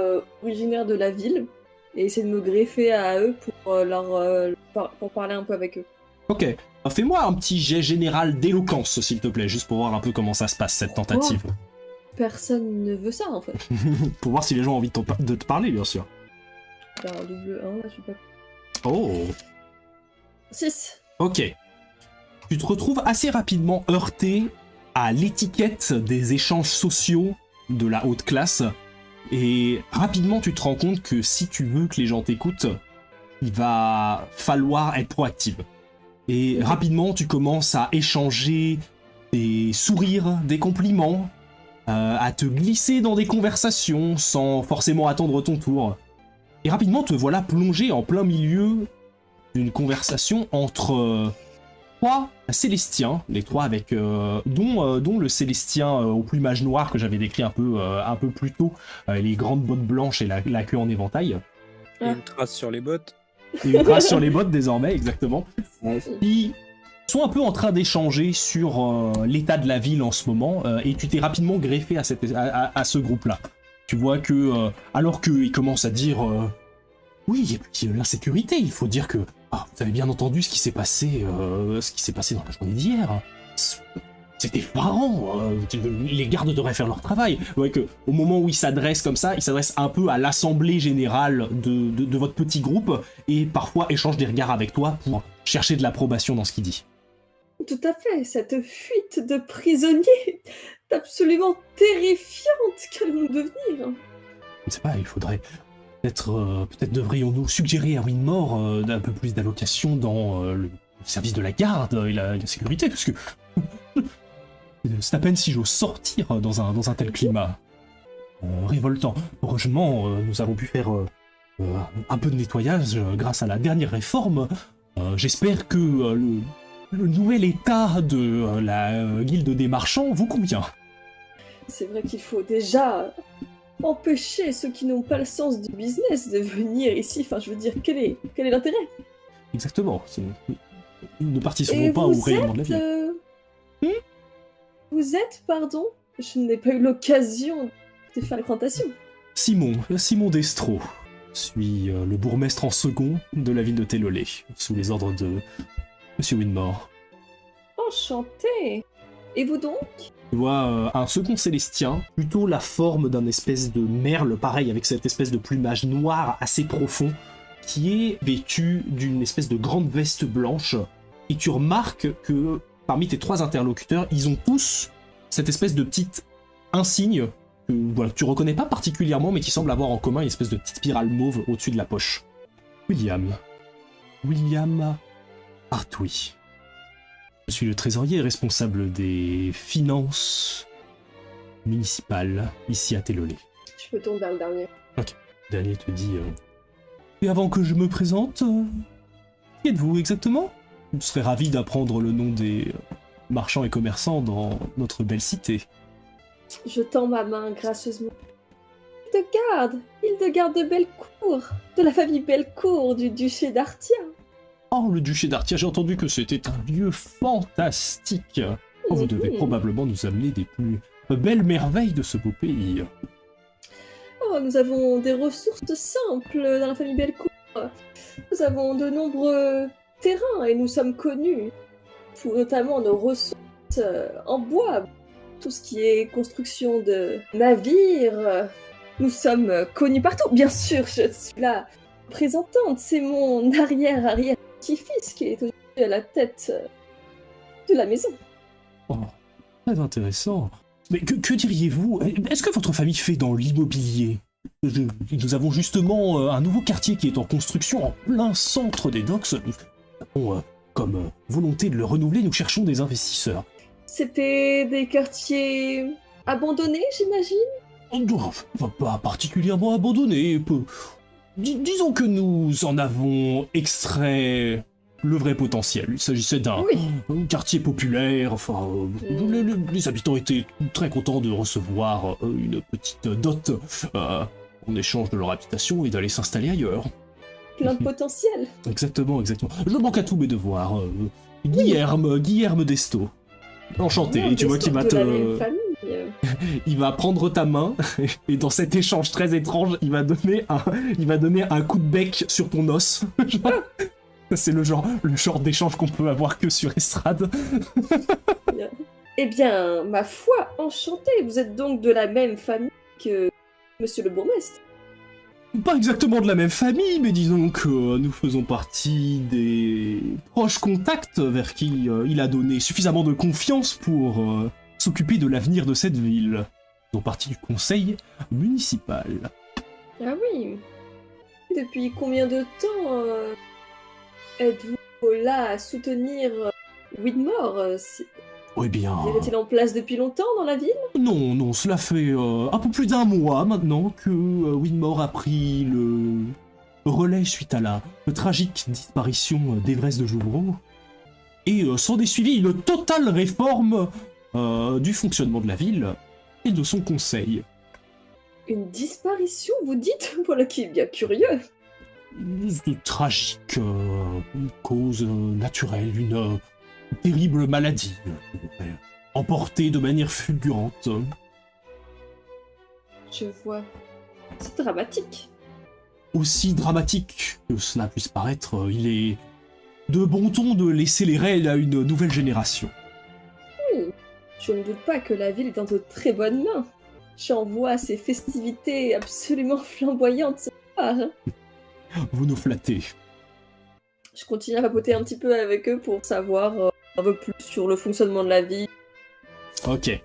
originaires de la ville et essayer de me greffer à eux pour parler un peu avec eux. Ok, fais-moi un petit jet général d'éloquence, s'il te plaît, juste pour voir un peu comment ça se passe, cette tentative. Personne ne veut ça, en fait. Pour voir si les gens ont envie de te parler, bien sûr. Alors, double 1, là, je sais pas. Oh, 6. ok. Tu te retrouves assez rapidement heurté à l'étiquette des échanges sociaux de la haute classe, et rapidement tu te rends compte que si tu veux que les gens t'écoutent, il va falloir être proactive. Et rapidement tu commences à échanger des sourires, des compliments, à te glisser dans des conversations sans forcément attendre ton tour. Et rapidement te voilà plongé en plein milieu d'une conversation entre trois Célestiens, les trois avec dont le Célestien au plumage noir que j'avais décrit un peu plus tôt, les grandes bottes blanches et la queue en éventail. Et une trace sur les bottes. Et une trace sur les bottes désormais, exactement. Ils sont un peu en train d'échanger sur l'état de la ville en ce moment, et tu t'es rapidement greffé à ce groupe-là. Tu vois que, alors qu'ils commencent à dire oui, et puis l'insécurité, il faut dire que vous avez bien entendu ce qui s'est passé dans la journée d'hier. C'était effarant. Les gardes devraient faire leur travail. Vous voyez que au moment où ils s'adressent comme ça, ils s'adressent un peu à l'assemblée générale de votre petit groupe et parfois échangent des regards avec toi pour chercher de l'approbation dans ce qu'il dit. Tout à fait, cette fuite de prisonniers est absolument terrifiante. Qu'allons-nous devenir? Je ne sais pas, il faudrait... Peut-être devrions-nous suggérer à Winmore un peu plus d'allocation dans le service de la garde et la sécurité, parce que c'est à peine si j'ose sortir dans un tel climat. Révoltant. Heureusement, nous avons pu faire un peu de nettoyage grâce à la dernière réforme. J'espère que le nouvel état de la guilde des marchands vous convient. C'est vrai qu'il faut déjà empêcher ceux qui n'ont pas le sens du business de venir ici. Enfin, je veux dire, quel est l'intérêt? Exactement. Nous ne Et participerons pas au rayonnement de la ville. Vous êtes, pardon? Je n'ai pas eu l'occasion de faire la présentation. Simon Destro. Je suis le bourgmestre en second de la ville de Tellolé, sous les ordres de Monsieur Winmore. Enchanté. Et vous donc? Tu vois un second célestien, plutôt la forme d'un espèce de merle, pareil, avec cette espèce de plumage noir assez profond, qui est vêtu d'une espèce de grande veste blanche. Et tu remarques que parmi tes 3 interlocuteurs, ils ont tous cette espèce de petite insigne que voilà, tu reconnais pas particulièrement, mais qui semble avoir en commun une espèce de petite spirale mauve au-dessus de la poche. William Arthuis. Je suis le trésorier responsable des finances municipales ici à Tellolé. Je me tourne vers le dernier. Ok. Le dernier te dit... Et avant que je me présente, qui êtes-vous exactement? Je serais ravi d'apprendre le nom des marchands et commerçants dans notre belle cité. Je tends ma main gracieusement. Hildegarde de Bellecour, de la famille Bellecour du duché d'Artia. Oh, le duché d'Artia, j'ai entendu que c'était un lieu fantastique. Oh, vous devez probablement nous amener des plus belles merveilles de ce beau pays. Oh, nous avons des ressources simples dans la famille Bellecour. Nous avons de nombreux terrains et nous sommes connus pour notamment nos ressources en bois. Tout ce qui est construction de navires, nous sommes connus partout. Bien sûr, je suis la représentante. C'est mon arrière-petit-fils qui est aujourd'hui à la tête de la maison. Oh, très intéressant. Mais que diriez-vous? Est-ce que votre famille fait dans l'immobilier? Nous avons justement un nouveau quartier qui est en construction en plein centre des docks. Nous avons comme volonté de le renouveler, nous cherchons des investisseurs. C'était des quartiers abandonnés, j'imagine? Pas particulièrement abandonnés. Disons que nous en avons extrait le vrai potentiel. Il s'agissait d'un quartier populaire. Enfin, les habitants étaient très contents de recevoir une petite dot en échange de leur habitation et d'aller s'installer ailleurs. Plein de potentiel. Exactement. Je manque à tous mes devoirs. Guillerme Desto. Enchanté. Non, et tu vois qu'il va de la même famille. Il va prendre ta main et dans cet échange très étrange, il va donner un coup de bec sur ton os. C'est le genre d'échange qu'on peut avoir que sur Estrade. Eh bien, ma foi, enchanté. Vous êtes donc de la même famille que Monsieur le bourgmestre. Pas exactement de la même famille, mais disons que nous faisons partie des proches contacts vers qui il a donné suffisamment de confiance pour s'occuper de l'avenir de cette ville. Nous faisons partie du conseil municipal. Ah oui. Depuis combien de temps êtes-vous là à soutenir Widmore? Eh bien... Est-il en place depuis longtemps dans la ville? Non, cela fait un peu plus d'un mois maintenant que Widmore a pris le relais suite à la tragique disparition d'Evresse de Jouvreau. Et s'en est suivi une totale réforme du fonctionnement de la ville et de son conseil. Une disparition, vous dites? Voilà qui est bien curieux. Une tragique cause naturelle, une terrible maladie, emportée de manière fulgurante. Je vois. C'est dramatique. Aussi dramatique que cela puisse paraître, il est de bon ton de laisser les rênes à une nouvelle génération. Oui, je ne doute pas que la ville est dans de très bonnes mains. J'en vois ces festivités absolument flamboyantes ce soir. Vous nous flattez. Je continue à papoter un petit peu avec eux pour savoir un peu plus sur le fonctionnement de la ville. Ok.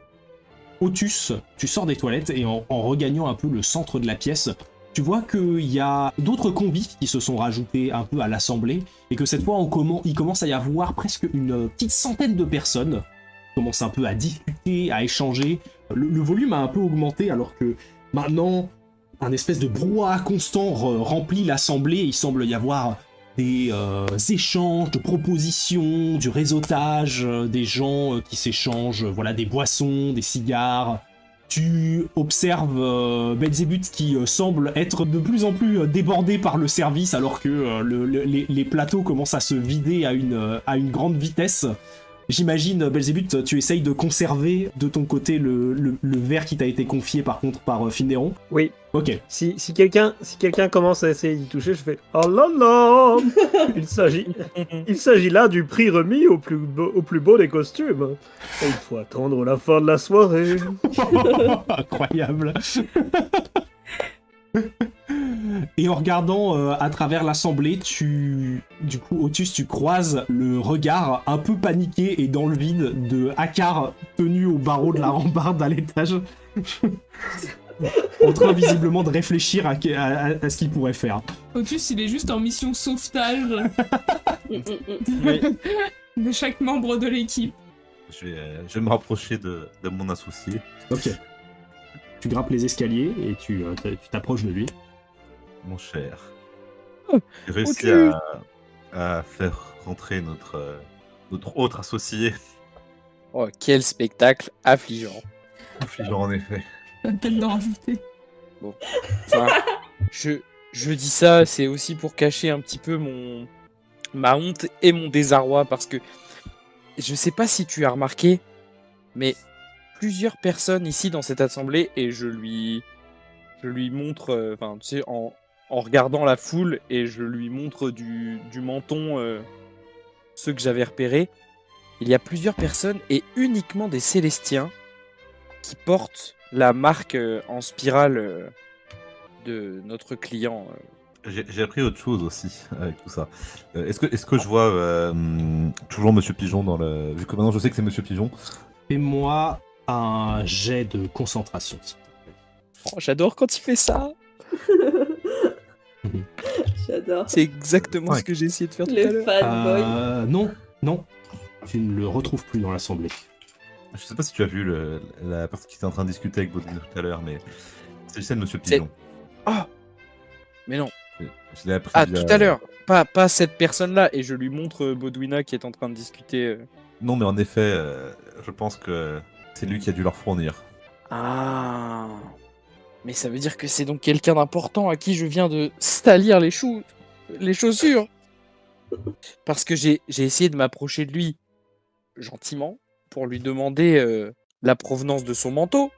Otus, tu sors des toilettes et en regagnant un peu le centre de la pièce, tu vois qu'il y a d'autres convives qui se sont rajoutés un peu à l'assemblée et que cette fois il commence à y avoir presque une petite centaine de personnes qui commencent un peu à discuter, à échanger. Le volume a un peu augmenté alors que maintenant un espèce de brouhaha constant remplit l'assemblée et il semble y avoir des échanges de propositions, du réseautage, des gens qui s'échangent, voilà, des boissons, des cigares, Tu observes Belzébuth qui semble être de plus en plus débordé par le service alors que les plateaux commencent à se vider à une grande vitesse. J'imagine, Belzébuth, tu essayes de conserver de ton côté le verre qui t'a été confié par contre par Finnéron. Oui. Ok. Si quelqu'un commence à essayer d'y toucher, je fais oh là là. Il s'agit là du prix remis au plus beau des costumes. Et il faut attendre la fin de la soirée. Incroyable. Et en regardant à travers l'assemblée, du coup, Otus, tu croises le regard un peu paniqué et dans le vide de Hakar tenu au barreau de la rambarde à l'étage, en train visiblement de réfléchir à ce qu'il pourrait faire. Otus, il est juste en mission sauvetage Oui. de chaque membre de l'équipe. Je vais me rapprocher de mon associé. Ok. Tu grimpes les escaliers et tu t'approches de lui. Mon cher. Oh, J'ai réussi à faire rentrer notre autre associé. Oh, quel spectacle affligeant. Affligeant en effet. Pas de peine d'en rajouter. Enfin, je dis ça, c'est aussi pour cacher un petit peu ma honte et mon désarroi, parce que je sais pas si tu as remarqué, mais plusieurs personnes ici dans cette assemblée, et je lui montre, enfin tu sais, en regardant la foule, et je lui montre du menton ceux que j'avais repérés. Il y a plusieurs personnes, et uniquement des Célestiens, qui portent la marque en spirale de notre client. J'ai appris autre chose aussi avec tout ça. Est-ce que je vois toujours Monsieur Pigeon dans le... Vu que maintenant je sais que c'est Monsieur Pigeon. Fais-moi un jet de concentration. Oh, j'adore quand il fait ça. J'adore. C'est exactement ce que j'ai essayé de faire tout à Le l'heure. fanboy. Non. Tu ne le retrouves plus dans l'assemblée. Je sais pas si tu as vu la personne qui était en train de discuter avec Baudouin tout à l'heure, mais c'est celle de Monsieur Pigeon. Ah, mais non. Je l'ai appris. Ah, via- tout à l'heure. Pas cette personne-là. Et je lui montre Baudouina qui est en train de discuter. Non, mais en effet, je pense que c'est lui qui a dû leur fournir. Ah. Mais ça veut dire que c'est donc quelqu'un d'important à qui je viens de salir les chaussures. Parce que j'ai essayé de m'approcher de lui gentiment pour lui demander la provenance de son manteau.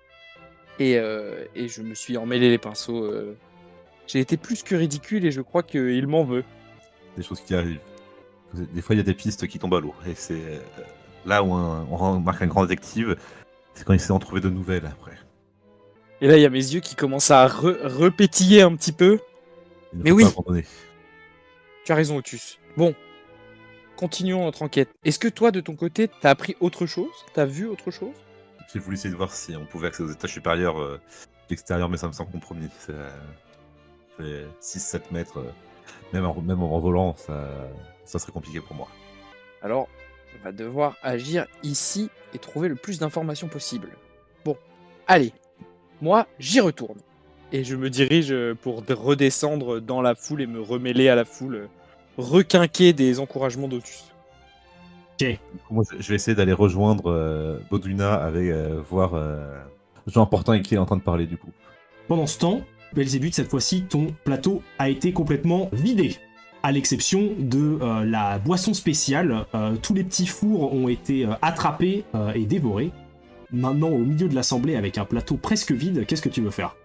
Et je me suis emmêlé les pinceaux. J'ai été plus que ridicule et je crois qu'il m'en veut. Des choses qui arrivent. Des fois, il y a des pistes qui tombent à l'eau. Et c'est là où on remarque un grand détective, c'est quand il essaie d'en trouver de nouvelles après. Et là, il y a mes yeux qui commencent à repétiller un petit peu. Il ne Mais faut oui. pas abandonner. Tu as raison, Otus. Bon, continuons notre enquête. Est-ce que toi, de ton côté, t'as appris autre chose? T'as vu autre chose? J'ai voulu essayer de voir si on pouvait accéder aux étages supérieurs l'extérieur, mais ça me semble compromis. C'est 6-7 mètres. Même en volant, ça serait compliqué pour moi. Alors, on va devoir agir ici et trouver le plus d'informations possible. Bon, allez. Moi, j'y retourne. Et je me dirige pour redescendre dans la foule et me remêler à la foule, requinquer des encouragements d'Otus. Du coup, moi, je vais essayer d'aller rejoindre Baudouina avec voir Jean Portin et qui est en train de parler du coup. Pendant ce temps, Belzébuth, cette fois-ci, ton plateau a été complètement vidé. À l'exception de la boisson spéciale, tous les petits fours ont été attrapés et dévorés. Maintenant, au milieu de l'assemblée, avec un plateau presque vide, qu'est-ce que tu veux faire?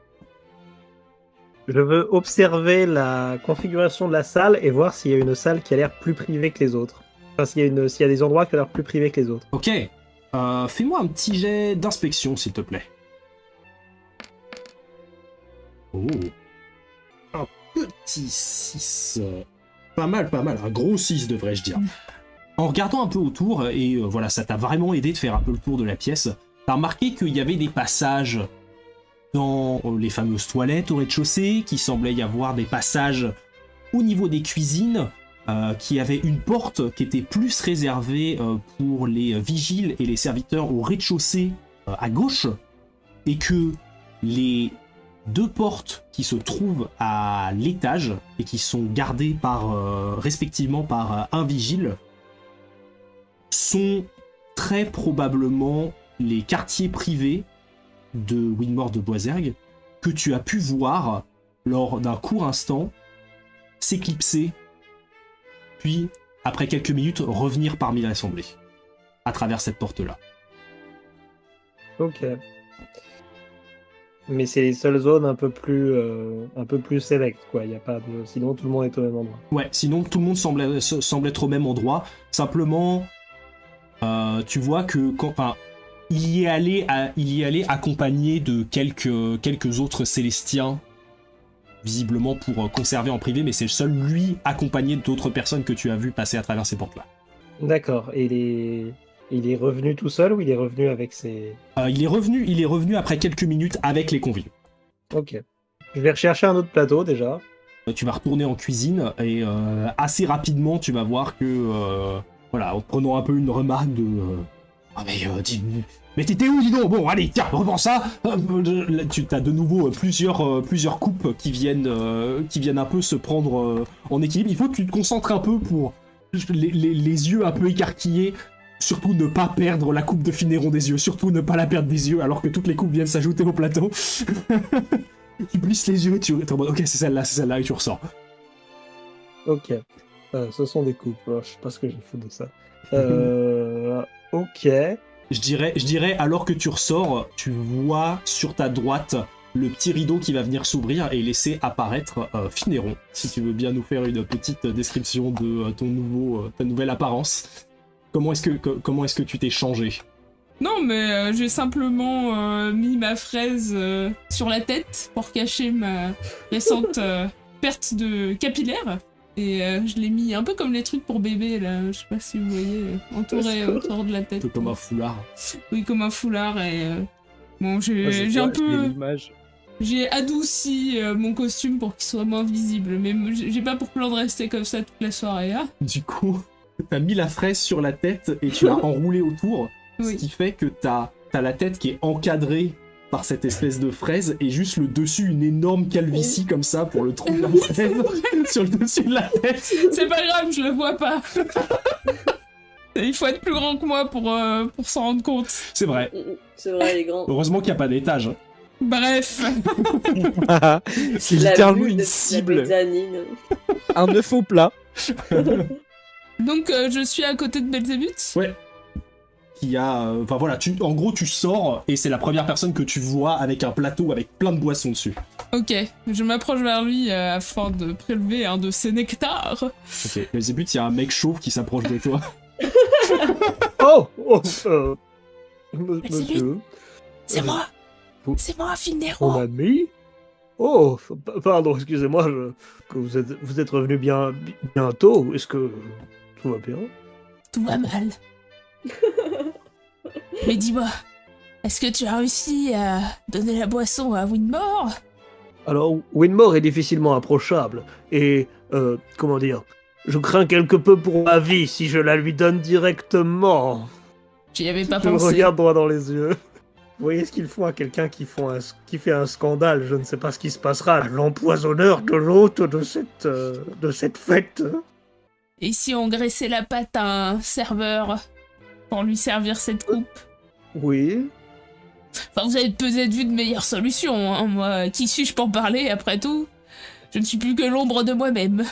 Je veux observer la configuration de la salle et voir s'il y a une salle qui a l'air plus privée que les autres. Enfin, s'il y a des endroits qui ont l'air plus privés que les autres. Ok. Fais-moi un petit jet d'inspection, s'il te plaît. Oh. Un petit 6. Pas mal. Un gros 6, devrais-je dire. En regardant un peu autour, et voilà, ça t'a vraiment aidé de faire un peu le tour de la pièce, t'as remarqué qu'il y avait des passages dans les fameuses toilettes au rez-de-chaussée, qu'il semblait y avoir des passages au niveau des cuisines, qui avaient une porte qui était plus réservée pour les vigiles et les serviteurs au rez-de-chaussée à gauche, et que les deux portes qui se trouvent à l'étage et qui sont gardées respectivement par un vigile sont très probablement les quartiers privés de Winmore de Boisergue que tu as pu voir lors d'un court instant s'éclipser, puis, après quelques minutes, revenir parmi l'assemblée, à travers cette porte-là. Ok. Mais c'est les seules zones un peu plus select, quoi. Y a pas de... Sinon, tout le monde est au même endroit. Ouais, sinon tout le monde semble être au même endroit. Simplement, tu vois que il y est allé accompagné de quelques autres Célestiens, visiblement pour conserver en privé, mais c'est le seul, lui, accompagné d'autres personnes que tu as vu passer à travers ces portes-là. D'accord. Et il est revenu tout seul ou il est revenu avec ses... Il est revenu après quelques minutes avec les convives. Ok. Je vais rechercher un autre plateau, déjà. Tu vas retourner en cuisine et assez rapidement, tu vas voir que... voilà, en prenant un peu une remarque de... Ah mais t'étais où, dis donc? Bon, allez, tiens, reprends ça. Tu as de nouveau plusieurs coupes qui viennent un peu se prendre en équilibre. Il faut que tu te concentres un peu pour les yeux un peu écarquillés. Surtout ne pas perdre la coupe de Finéron des yeux. Surtout ne pas la perdre des yeux alors que toutes les coupes viennent s'ajouter au plateau. Tu plisses les yeux et tu es en mode, ok, c'est celle-là et tu ressors. Ok. Ce sont des coupes. Alors, je sais pas ce que j'ai fait de ça. Ok. Je dirais, alors que tu ressors, tu vois sur ta droite le petit rideau qui va venir s'ouvrir et laisser apparaître Finéron. Si tu veux bien nous faire une petite description de ta nouvelle apparence. Comment est-ce que tu t'es changé? Non, mais j'ai simplement mis ma fraise sur la tête pour cacher ma récente perte de capillaire. Et je l'ai mis un peu comme les trucs pour bébé, là. Je sais pas si vous voyez, entouré autour de la tête. Un peu comme un foulard. Oui, comme un foulard. Et bon, j'ai un peu... J'ai adouci mon costume pour qu'il soit moins visible. Mais j'ai pas pour plan de rester comme ça toute la soirée, hein. Du coup, t'as mis la fraise sur la tête et tu l'as enroulée autour. Oui. Ce qui fait que t'as la tête qui est encadrée par cette espèce de fraise et juste le dessus une énorme calvitie comme ça pour le trou de la fraise sur le dessus de la tête. C'est pas grave, je le vois pas. Il faut être plus grand que moi pour s'en rendre compte. C'est vrai. C'est vrai, il est grand. Heureusement qu'il n'y a pas d'étage. Bref. C'est La littéralement vue une de la cible. mezzanine. Un œuf au plat. Donc je suis à côté de Belzébuth. Ouais. Qui a... Enfin voilà, en gros tu sors et c'est la première personne que tu vois avec un plateau avec plein de boissons dessus. Ok, je m'approche vers lui afin de prélever un de ses nectars. Ok, Belzébuth, il y a un mec chauve qui s'approche de toi. Monsieur. C'est moi. vous- C'est moi, Mon Finéron. ami. Oh, pardon, excusez-moi, que vous êtes revenu bientôt. Est-ce que tout va bien? Tout va mal. Mais dis-moi, est-ce que tu as réussi à donner la boisson à Winmore? Alors, Winmore est difficilement approchable, et, comment dire, je crains quelque peu pour ma vie si je la lui donne directement. J'y avais pas Je me pensé. regarde droit dans les yeux. Vous voyez ce qu'ils font à quelqu'un qui fait un scandale, je ne sais pas ce qui se passera. L'empoisonneur de l'hôte de cette fête. Et si on graissait la patte à un serveur pour lui servir cette coupe? Oui. Enfin, vous avez peut-être vu de meilleures solutions, hein. Moi, qui suis-je pour parler, après tout? Je ne suis plus que l'ombre de moi-même.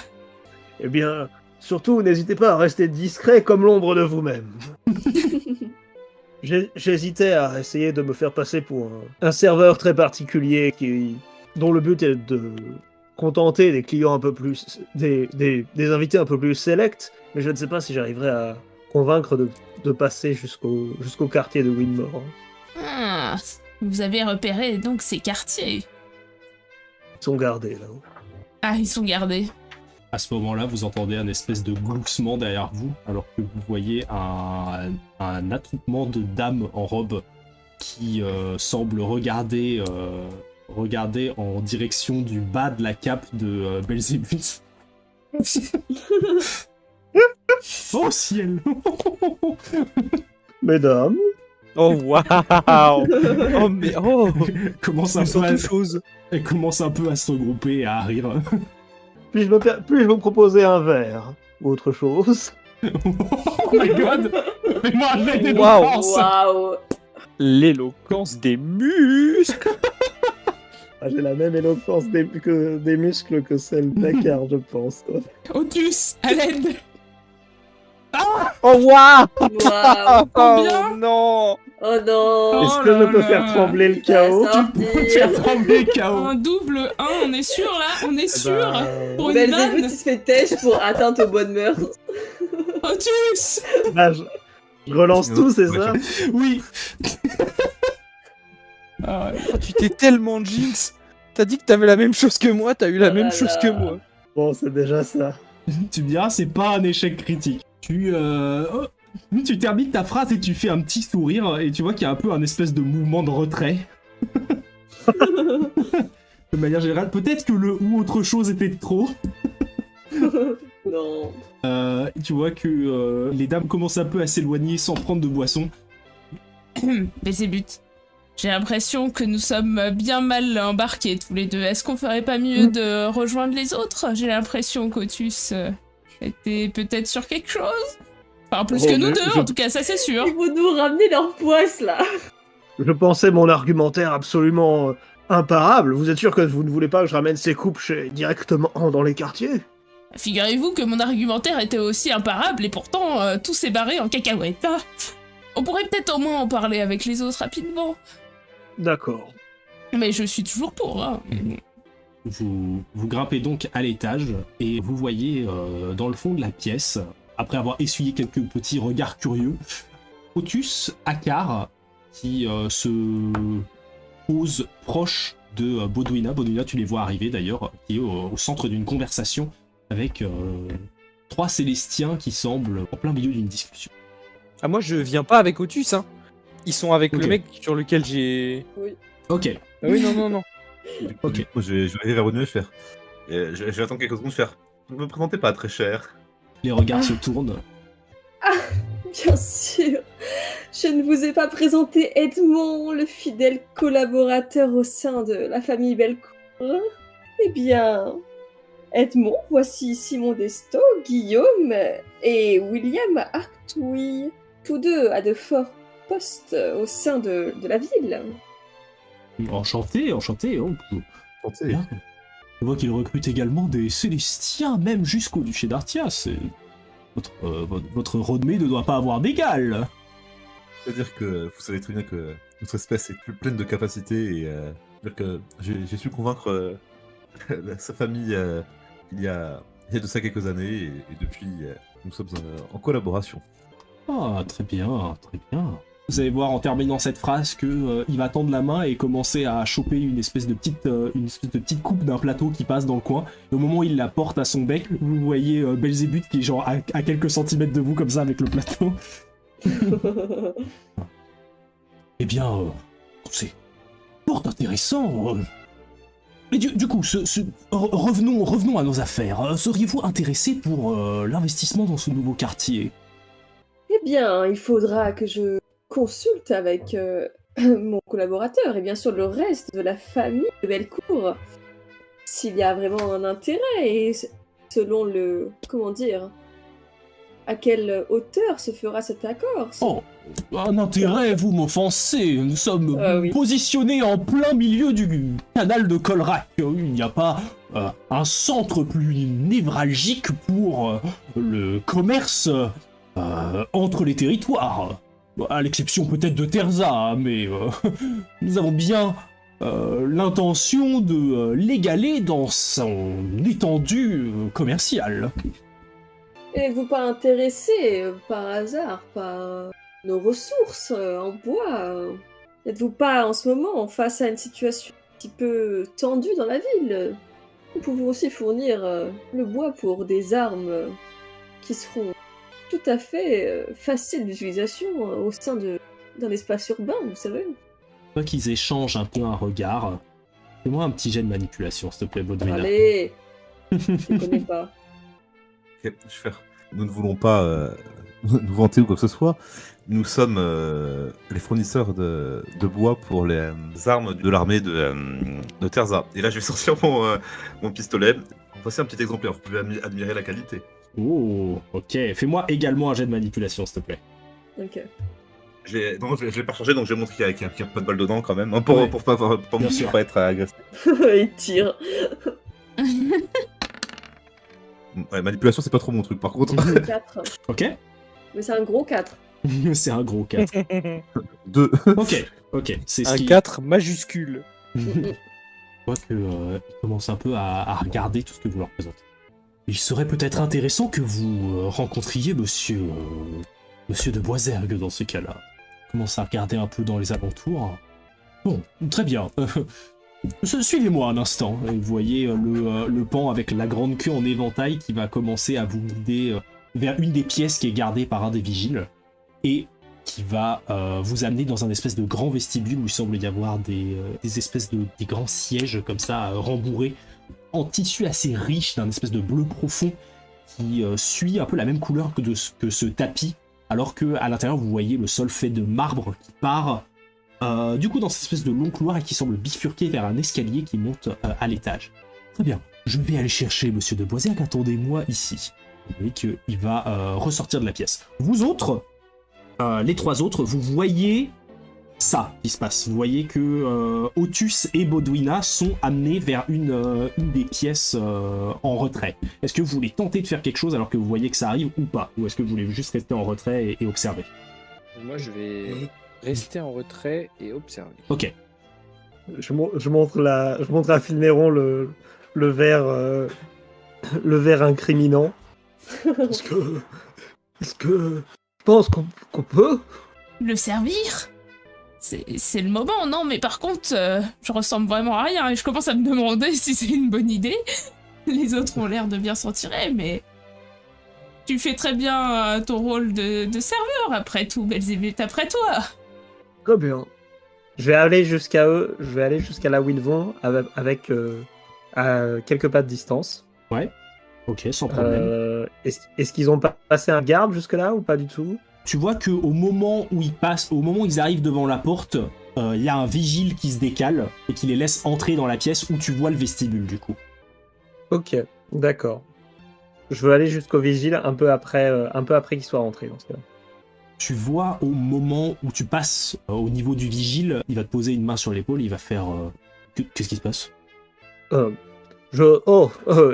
Eh bien, surtout, n'hésitez pas à rester discret comme l'ombre de vous-même. J'hésitais à essayer de me faire passer pour un serveur très particulier dont le but est de contenter des clients un peu plus... des invités un peu plus sélects, mais je ne sais pas si j'arriverai à convaincre de passer jusqu'au quartier de Winmore. Ah, vous avez repéré donc ces quartiers. Ils sont gardés, là-haut. Ah, ils sont gardés. À ce moment-là, vous entendez un espèce de gloussement derrière vous, alors que vous voyez un attroupement de dames en robe qui semblent regarder en direction du bas de la cape de Belzébuth. Oh ciel! Mesdames, Oh waouh. Oh mais oh. commence Elle commence un peu à se regrouper et à rire. puis-je vous proposer un verre ou autre chose? Oh my god! Fais-moi un jet Waouh. d'éloquence! Waouh. L'éloquence des muscles. Ah, j'ai la même éloquence des muscles que celle d'Akar, je pense. Otus, à l'aide. Oh waouh. Waouh. Combien Oh non. Oh non. Est-ce Oh que je là peux là. faire trembler le Ça va chaos sortir. Faire trembler KO. Un double 1, on est sûr là? On est sûr? Pour une Belzébuth, il vanne? se fait têche pour atteinte aux bonnes mœurs. Otus! Là, je relance tout, c'est ça? Oui. Ah ouais. Oh, tu t'es tellement jinx. T'as dit que t'avais la même chose que moi, t'as eu la Oh même là chose là. que moi. Bon, c'est déjà ça. Tu me diras, c'est pas un échec critique. Tu termines ta phrase et tu fais un petit sourire et tu vois qu'il y a un peu un espèce de mouvement de retrait. De manière générale, peut-être que le ou autre chose était de trop. Non. Tu vois que les dames commencent un peu à s'éloigner sans prendre de boisson. Belzébuth, j'ai l'impression que nous sommes bien mal embarqués tous les deux. Est-ce qu'on ferait pas mieux de rejoindre les autres? J'ai l'impression qu'Otus était peut-être sur quelque chose. Enfin, plus Oh, que nous mais deux, je- en tout cas, ça c'est sûr. Ils vont nous ramener leur poisse là. Je pensais mon argumentaire absolument imparable. Vous êtes sûr que vous ne voulez pas que je ramène ces coupes directement dans les quartiers? Figurez-vous que mon argumentaire était aussi imparable et pourtant tout s'est barré en cacahuète. Hein. On pourrait peut-être au moins en parler avec les autres rapidement. D'accord. Mais je suis toujours pour. Hein. Vous grimpez donc à l'étage et vous voyez dans le fond de la pièce, après avoir essuyé quelques petits regards curieux, Otus, Akar, qui se pose proche de Baudouina. Baudouina, tu les vois arriver d'ailleurs, qui est au centre d'une conversation avec 3 Célestiens qui semblent en plein milieu d'une discussion. Ah, moi je viens pas avec Otus, hein. Ils sont avec Ok. le mec sur lequel j'ai. Ok, Ah oui, non, non, non. Ok. Du coup, je vais arriver vers Baudouina et faire. Je vais attendre quelques secondes, faire. Ne me présentez pas très cher. les regards se tournent. Bien sûr. Je ne vous ai pas présenté Edmond, le fidèle collaborateur au sein de la famille Belcourt. Eh bien, Edmond, voici Simon Desto, Guillaume et William Arctouille, tous deux à de forts postes au sein de la ville. Enchanté. Pensez. Bien. Je vois qu'il recrute également des Célestiens, même jusqu'au duché d'Artia. C'est... Votre renommée ne doit pas avoir d'égal. C'est-à-dire que vous savez très bien que notre espèce est plus pleine de capacités et c'est-à-dire que j'ai su convaincre sa famille il y a de ça quelques années et depuis nous sommes en collaboration. Ah, très bien, très bien. Vous allez voir en terminant cette phrase que il va tendre la main et commencer à choper une espèce de petite coupe d'un plateau qui passe dans le coin. Et au moment où il la porte à son bec, vous voyez Belzébuth qui est genre à quelques centimètres de vous comme ça avec le plateau. Eh bien, c'est fort intéressant. Mais du coup, revenons à nos affaires. Seriez-vous intéressé pour l'investissement dans ce nouveau quartier? Eh bien, il faudra que je consulte avec mon collaborateur et bien sûr le reste de la famille de Belcourt s'il y a vraiment un intérêt et selon le... comment dire... à quelle hauteur se fera cet accord. Oh, un intérêt, vous m'offensez. Nous sommes Oui. positionnés en plein milieu du canal de Colrac. Il n'y a pas un centre plus névralgique pour le commerce entre les territoires. À l'exception peut-être de Terza, mais nous avons bien l'intention de l'égaler dans son étendue commerciale. N'êtes-vous pas intéressé par hasard par nos ressources en bois N'êtes-vous pas en ce moment face à une situation un petit peu tendue dans la ville? Nous pouvons aussi fournir le bois pour des armes qui seront tout à fait faciles d'utilisation au sein d'un espace urbain, vous savez. Je vois qu'ils échangent un peu un regard. Fais-moi un petit jet de manipulation, s'il te plaît, Baudouina. Allez, je ne connais pas. Ok, je vais faire. Nous ne voulons pas nous vanter ou quoi que ce soit. Nous sommes les fournisseurs de bois pour les armes de l'armée de Terza. Et là, je vais sortir mon pistolet. Voici un petit exemplaire, vous pouvez admirer la qualité. Oh, ok. Fais-moi également un jet de manipulation, s'il te plaît. Ok. je l'ai pas chargé, donc je vais montrer qu'il y a pas de balle dedans quand même, hein, pour Ouais. pas, Bien sûr. pas être agressif. Il tire. Ouais, manipulation, c'est pas trop mon truc par contre. 4. Ok. Mais c'est un gros 4. C'est un gros 4. 2. Ok. C'est ce Un qui... 4 majuscule. Je vois que il commence un peu à regarder tout ce que vous leur présentez. Il serait peut-être intéressant que vous rencontriez monsieur de Boisergue dans ce cas-là. Commence à regarder un peu dans les alentours. Bon, très bien. Suivez-moi un instant. Et vous voyez le pan avec la grande queue en éventail qui va commencer à vous guider vers une des pièces qui est gardée par un des vigiles et qui va vous amener dans un espèce de grand vestibule où il semble y avoir des espèces des grands sièges comme ça rembourrés en tissu assez riche d'un espèce de bleu profond qui suit un peu la même couleur que ce tapis, alors que à l'intérieur vous voyez le sol fait de marbre qui part du coup dans cette espèce de long couloir et qui semble bifurquer vers un escalier qui monte à l'étage. Très bien, je vais aller chercher monsieur de Boisergue, attendez-moi ici. Vous voyez qu'il va ressortir de la pièce. Vous autres, les trois autres, vous voyez ça qui se passe. Vous voyez que Otus et Baudouina sont amenés vers une des pièces en retrait. Est-ce que vous voulez tenter de faire quelque chose alors que vous voyez que ça arrive ou pas? Ou est-ce que vous voulez juste rester en retrait et observer? Moi, je vais rester en retrait et observer. Ok. Je montre à Filmeron le verre incriminant. Est-ce que je pense qu'on peut? Le servir? C'est le moment, non? Mais par contre, je ressemble vraiment à rien et je commence à me demander si c'est une bonne idée. Les autres ont l'air de bien s'en tirer, mais... Tu fais très bien ton rôle de serveur, après tout, Belzébuth, après toi. Très bien. Je vais aller jusqu'à eux. Je vais aller jusqu'à là où ils vont avec à quelques pas de distance. Ouais. Ok, sans problème. Est-ce qu'ils ont passé un garde jusque-là ou pas du tout? Tu vois que au moment où ils arrivent devant la porte, il y a un vigile qui se décale et qui les laisse entrer dans la pièce où tu vois le vestibule du coup. Ok, d'accord. Je veux aller jusqu'au vigile un peu après qu'il soit rentré dans ce cas-là. Tu vois au moment où tu passes au niveau du vigile, il va te poser une main sur l'épaule, il va faire... Qu'est-ce qui se passe?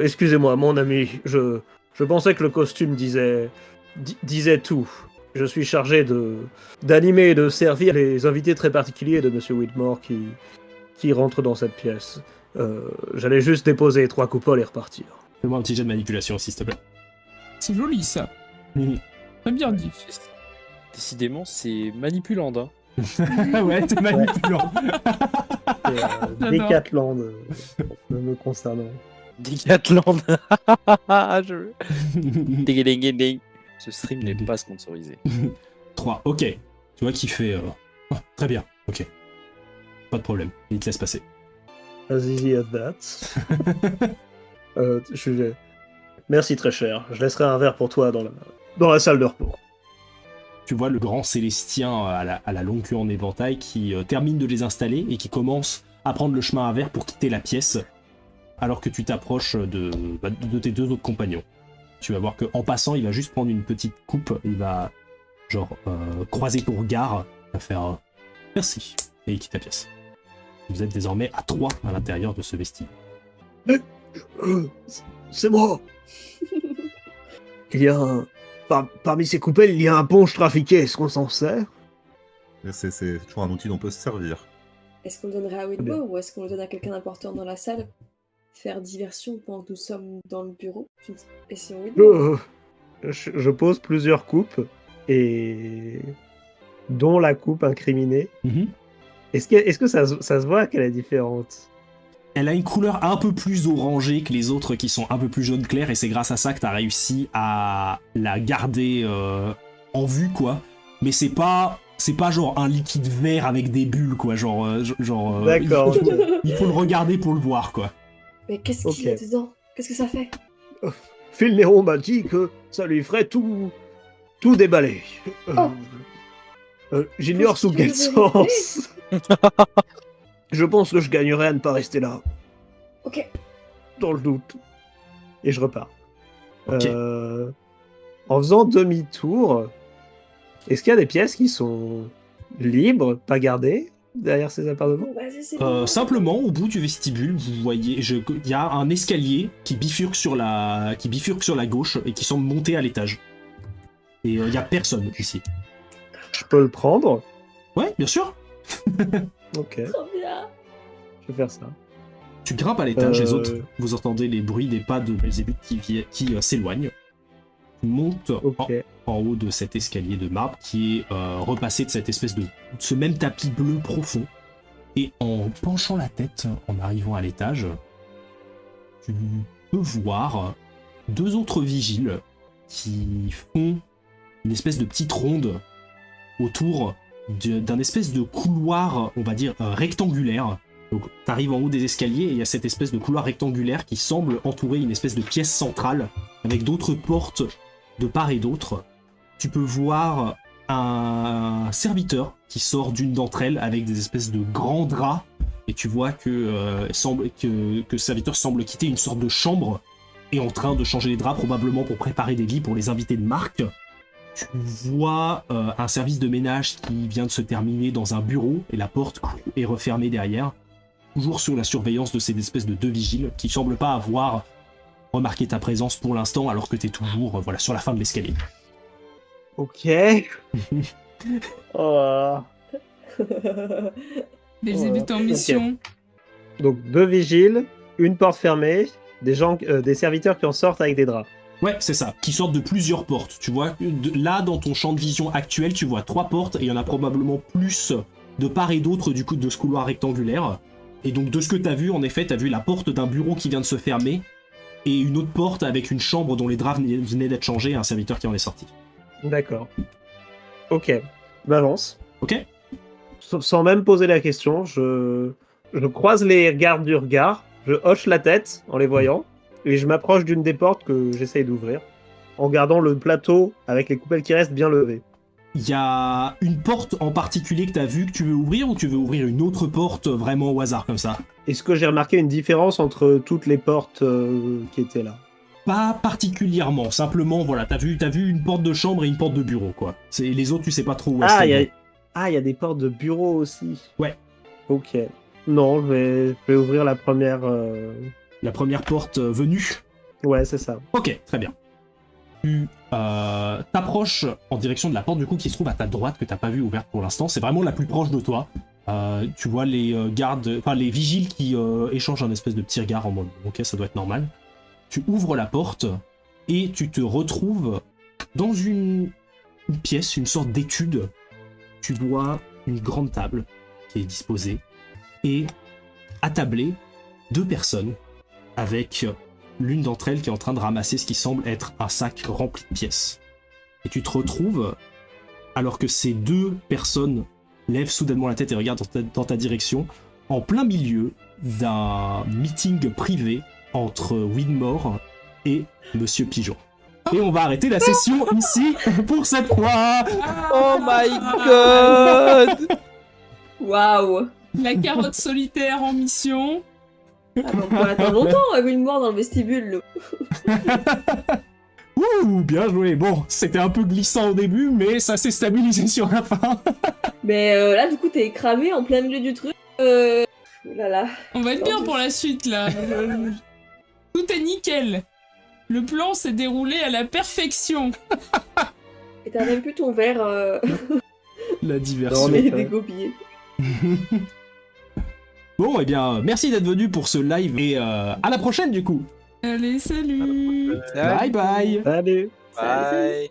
Excusez-moi, mon ami. Je pensais que le costume disait tout. Je suis chargé d'animer et de servir les invités très particuliers de Monsieur Whitmore qui rentrent dans cette pièce. J'allais juste déposer 3 coupoles et repartir. Fais-moi un petit jet de manipulation s'il te plaît. C'est joli, ça. Très bien dit. Décidément, c'est manipulant, hein. Ouais, t'es manipulant. Décathlon me concernant. Décathlon. Ding ding ding ding. Ce stream n'est pas sponsorisé. 3, ok. Tu vois qu'il fait... oh, très bien, ok. Pas de problème, il te laisse passer. As easy as that. Merci très cher. Je laisserai un verre pour toi dans la salle de repos. Tu vois le grand Célestien à la longue queue en éventail qui termine de les installer et qui commence à prendre le chemin à verre pour quitter la pièce alors que tu t'approches de tes deux autres compagnons. Tu vas voir qu'en passant, il va juste prendre une petite coupe, il va croiser ton regard, il va faire merci et il quitte la pièce. Vous êtes désormais à 3 à l'intérieur de ce vestibule. C'est moi. Il y a parmi ces coupelles, il y a un punch trafiqué. Est-ce qu'on s'en sert? C'est toujours un outil dont on peut se servir. Est-ce qu'on le donnerait à Whitmore ou est-ce qu'on le donne à quelqu'un d'important dans la salle? Faire diversion pendant que nous sommes dans le bureau? Essayons Whitmore. Je pose plusieurs coupes, et dont la coupe incriminée. Mm-hmm. Est-ce que ça se voit qu'elle est différente? Elle a une couleur un peu plus orangée que les autres qui sont un peu plus jaune clair, et c'est grâce à ça que t'as réussi à la garder en vue, quoi. Mais c'est pas genre un liquide vert avec des bulles, quoi. D'accord. Il faut le regarder pour le voir, quoi. Mais qu'est-ce qu'il y a dedans? Qu'est-ce que ça fait? Phil Néron m'a dit que ça lui ferait tout déballer. J'ignore sous quel sens. Je pense que je gagnerais à ne pas rester là. Ok. Dans le doute. Et je repars. Ok. En faisant demi-tour, est-ce qu'il y a des pièces qui sont libre, pas gardé, derrière ces appartements? Vas-y, c'est bon. Simplement, au bout du vestibule, vous voyez, il y a un escalier qui bifurque sur la gauche et qui semble monter à l'étage. Et il y a personne ici. Je peux le prendre? Ouais, bien sûr. Ok, Trop bien. je vais faire ça. Tu grimpes à l'étage, les Euh. autres, vous entendez les bruits des pas de Belzébuth qui s'éloignent. Tu montes Ok. en haut de cet escalier de marbre qui est repassé de cette espèce de ce même tapis bleu profond. Et en penchant la tête, en arrivant à l'étage, tu peux voir deux autres vigiles qui font une espèce de petite ronde autour d'un espèce de couloir, on va dire, rectangulaire. Donc, t'arrives en haut des escaliers et il y a cette espèce de couloir rectangulaire qui semble entourer une espèce de pièce centrale avec d'autres portes de part et d'autre. Tu peux voir un serviteur qui sort d'une d'entre elles avec des espèces de grands draps et tu vois que ce serviteur semble quitter une sorte de chambre et en train de changer les draps probablement pour préparer des lits pour les invités de marque. Tu vois un service de ménage qui vient de se terminer dans un bureau et la porte est refermée derrière. Toujours sous la surveillance de ces espèces de deux vigiles qui semblent pas avoir remarqué ta présence pour l'instant alors que t'es toujours voilà, sur la fin de l'escalier. Ok. Oh. Belzébuth en Ok. mission. Donc 2 vigiles, une porte fermée, des serviteurs qui en sortent avec des draps. Ouais, c'est ça, qui sortent de plusieurs portes. Tu vois, là, dans ton champ de vision actuel, tu vois 3 portes, et il y en a probablement plus de part et d'autre du coup de ce couloir rectangulaire. Et donc, de ce que t'as vu, en effet, t'as vu la porte d'un bureau qui vient de se fermer, et une autre porte avec une chambre dont les draps venaient d'être changés, et un serviteur qui en est sorti. D'accord. Ok. M'avance. Ok? Sans même poser la question, je croise les gardes du regard, je hoche la tête en les voyant, et je m'approche d'une des portes que j'essaye d'ouvrir, en gardant le plateau avec les coupelles qui restent bien levées. Il y a une porte en particulier que t'as vu que tu veux ouvrir, ou tu veux ouvrir une autre porte vraiment au hasard comme ça? Est-ce que j'ai remarqué une différence entre toutes les portes qui étaient là? Pas particulièrement, simplement, voilà, t'as vu une porte de chambre et une porte de bureau, quoi. Les autres, tu sais pas trop où est-ce qu'elles vont. Il y a des portes de bureau aussi. Ouais. Ok. Non, je vais ouvrir la première... La première porte venue. Ouais, c'est ça. Ok, très bien. Tu t'approches en direction de la porte du coup qui se trouve à ta droite que t'as pas vu ouverte pour l'instant. C'est vraiment la plus proche de toi. Tu vois les les vigiles qui échangent un espèce de petit regard en mode ok, ça doit être normal. Tu ouvres la porte et tu te retrouves dans une pièce, une sorte d'étude. Tu vois une grande table qui est disposée et attablée 2 personnes avec l'une d'entre elles qui est en train de ramasser ce qui semble être un sac rempli de pièces. Et tu te retrouves, alors que ces 2 personnes lèvent soudainement la tête et regardent dans ta direction, en plein milieu d'un meeting privé entre Winmore et Monsieur Pigeon. Et on va arrêter la session ici pour cette fois. Oh my god! Waouh. La carotte solitaire en mission. Ah, on peut attendre longtemps avec une mort dans le vestibule. Ouh, bien joué. Bon, c'était un peu glissant au début, mais ça s'est stabilisé sur la fin. Mais là, du coup, t'es cramé en plein milieu du truc. Là là. On va être bien pour la suite là. Tout est nickel. Le plan s'est déroulé à la perfection. Et t'as même plus ton verre La diversion. Non, mais- dégoupillé. Bon, eh bien, merci d'être venu pour ce live et à la prochaine du coup. Allez, salut. Bye bye. Salut. Bye.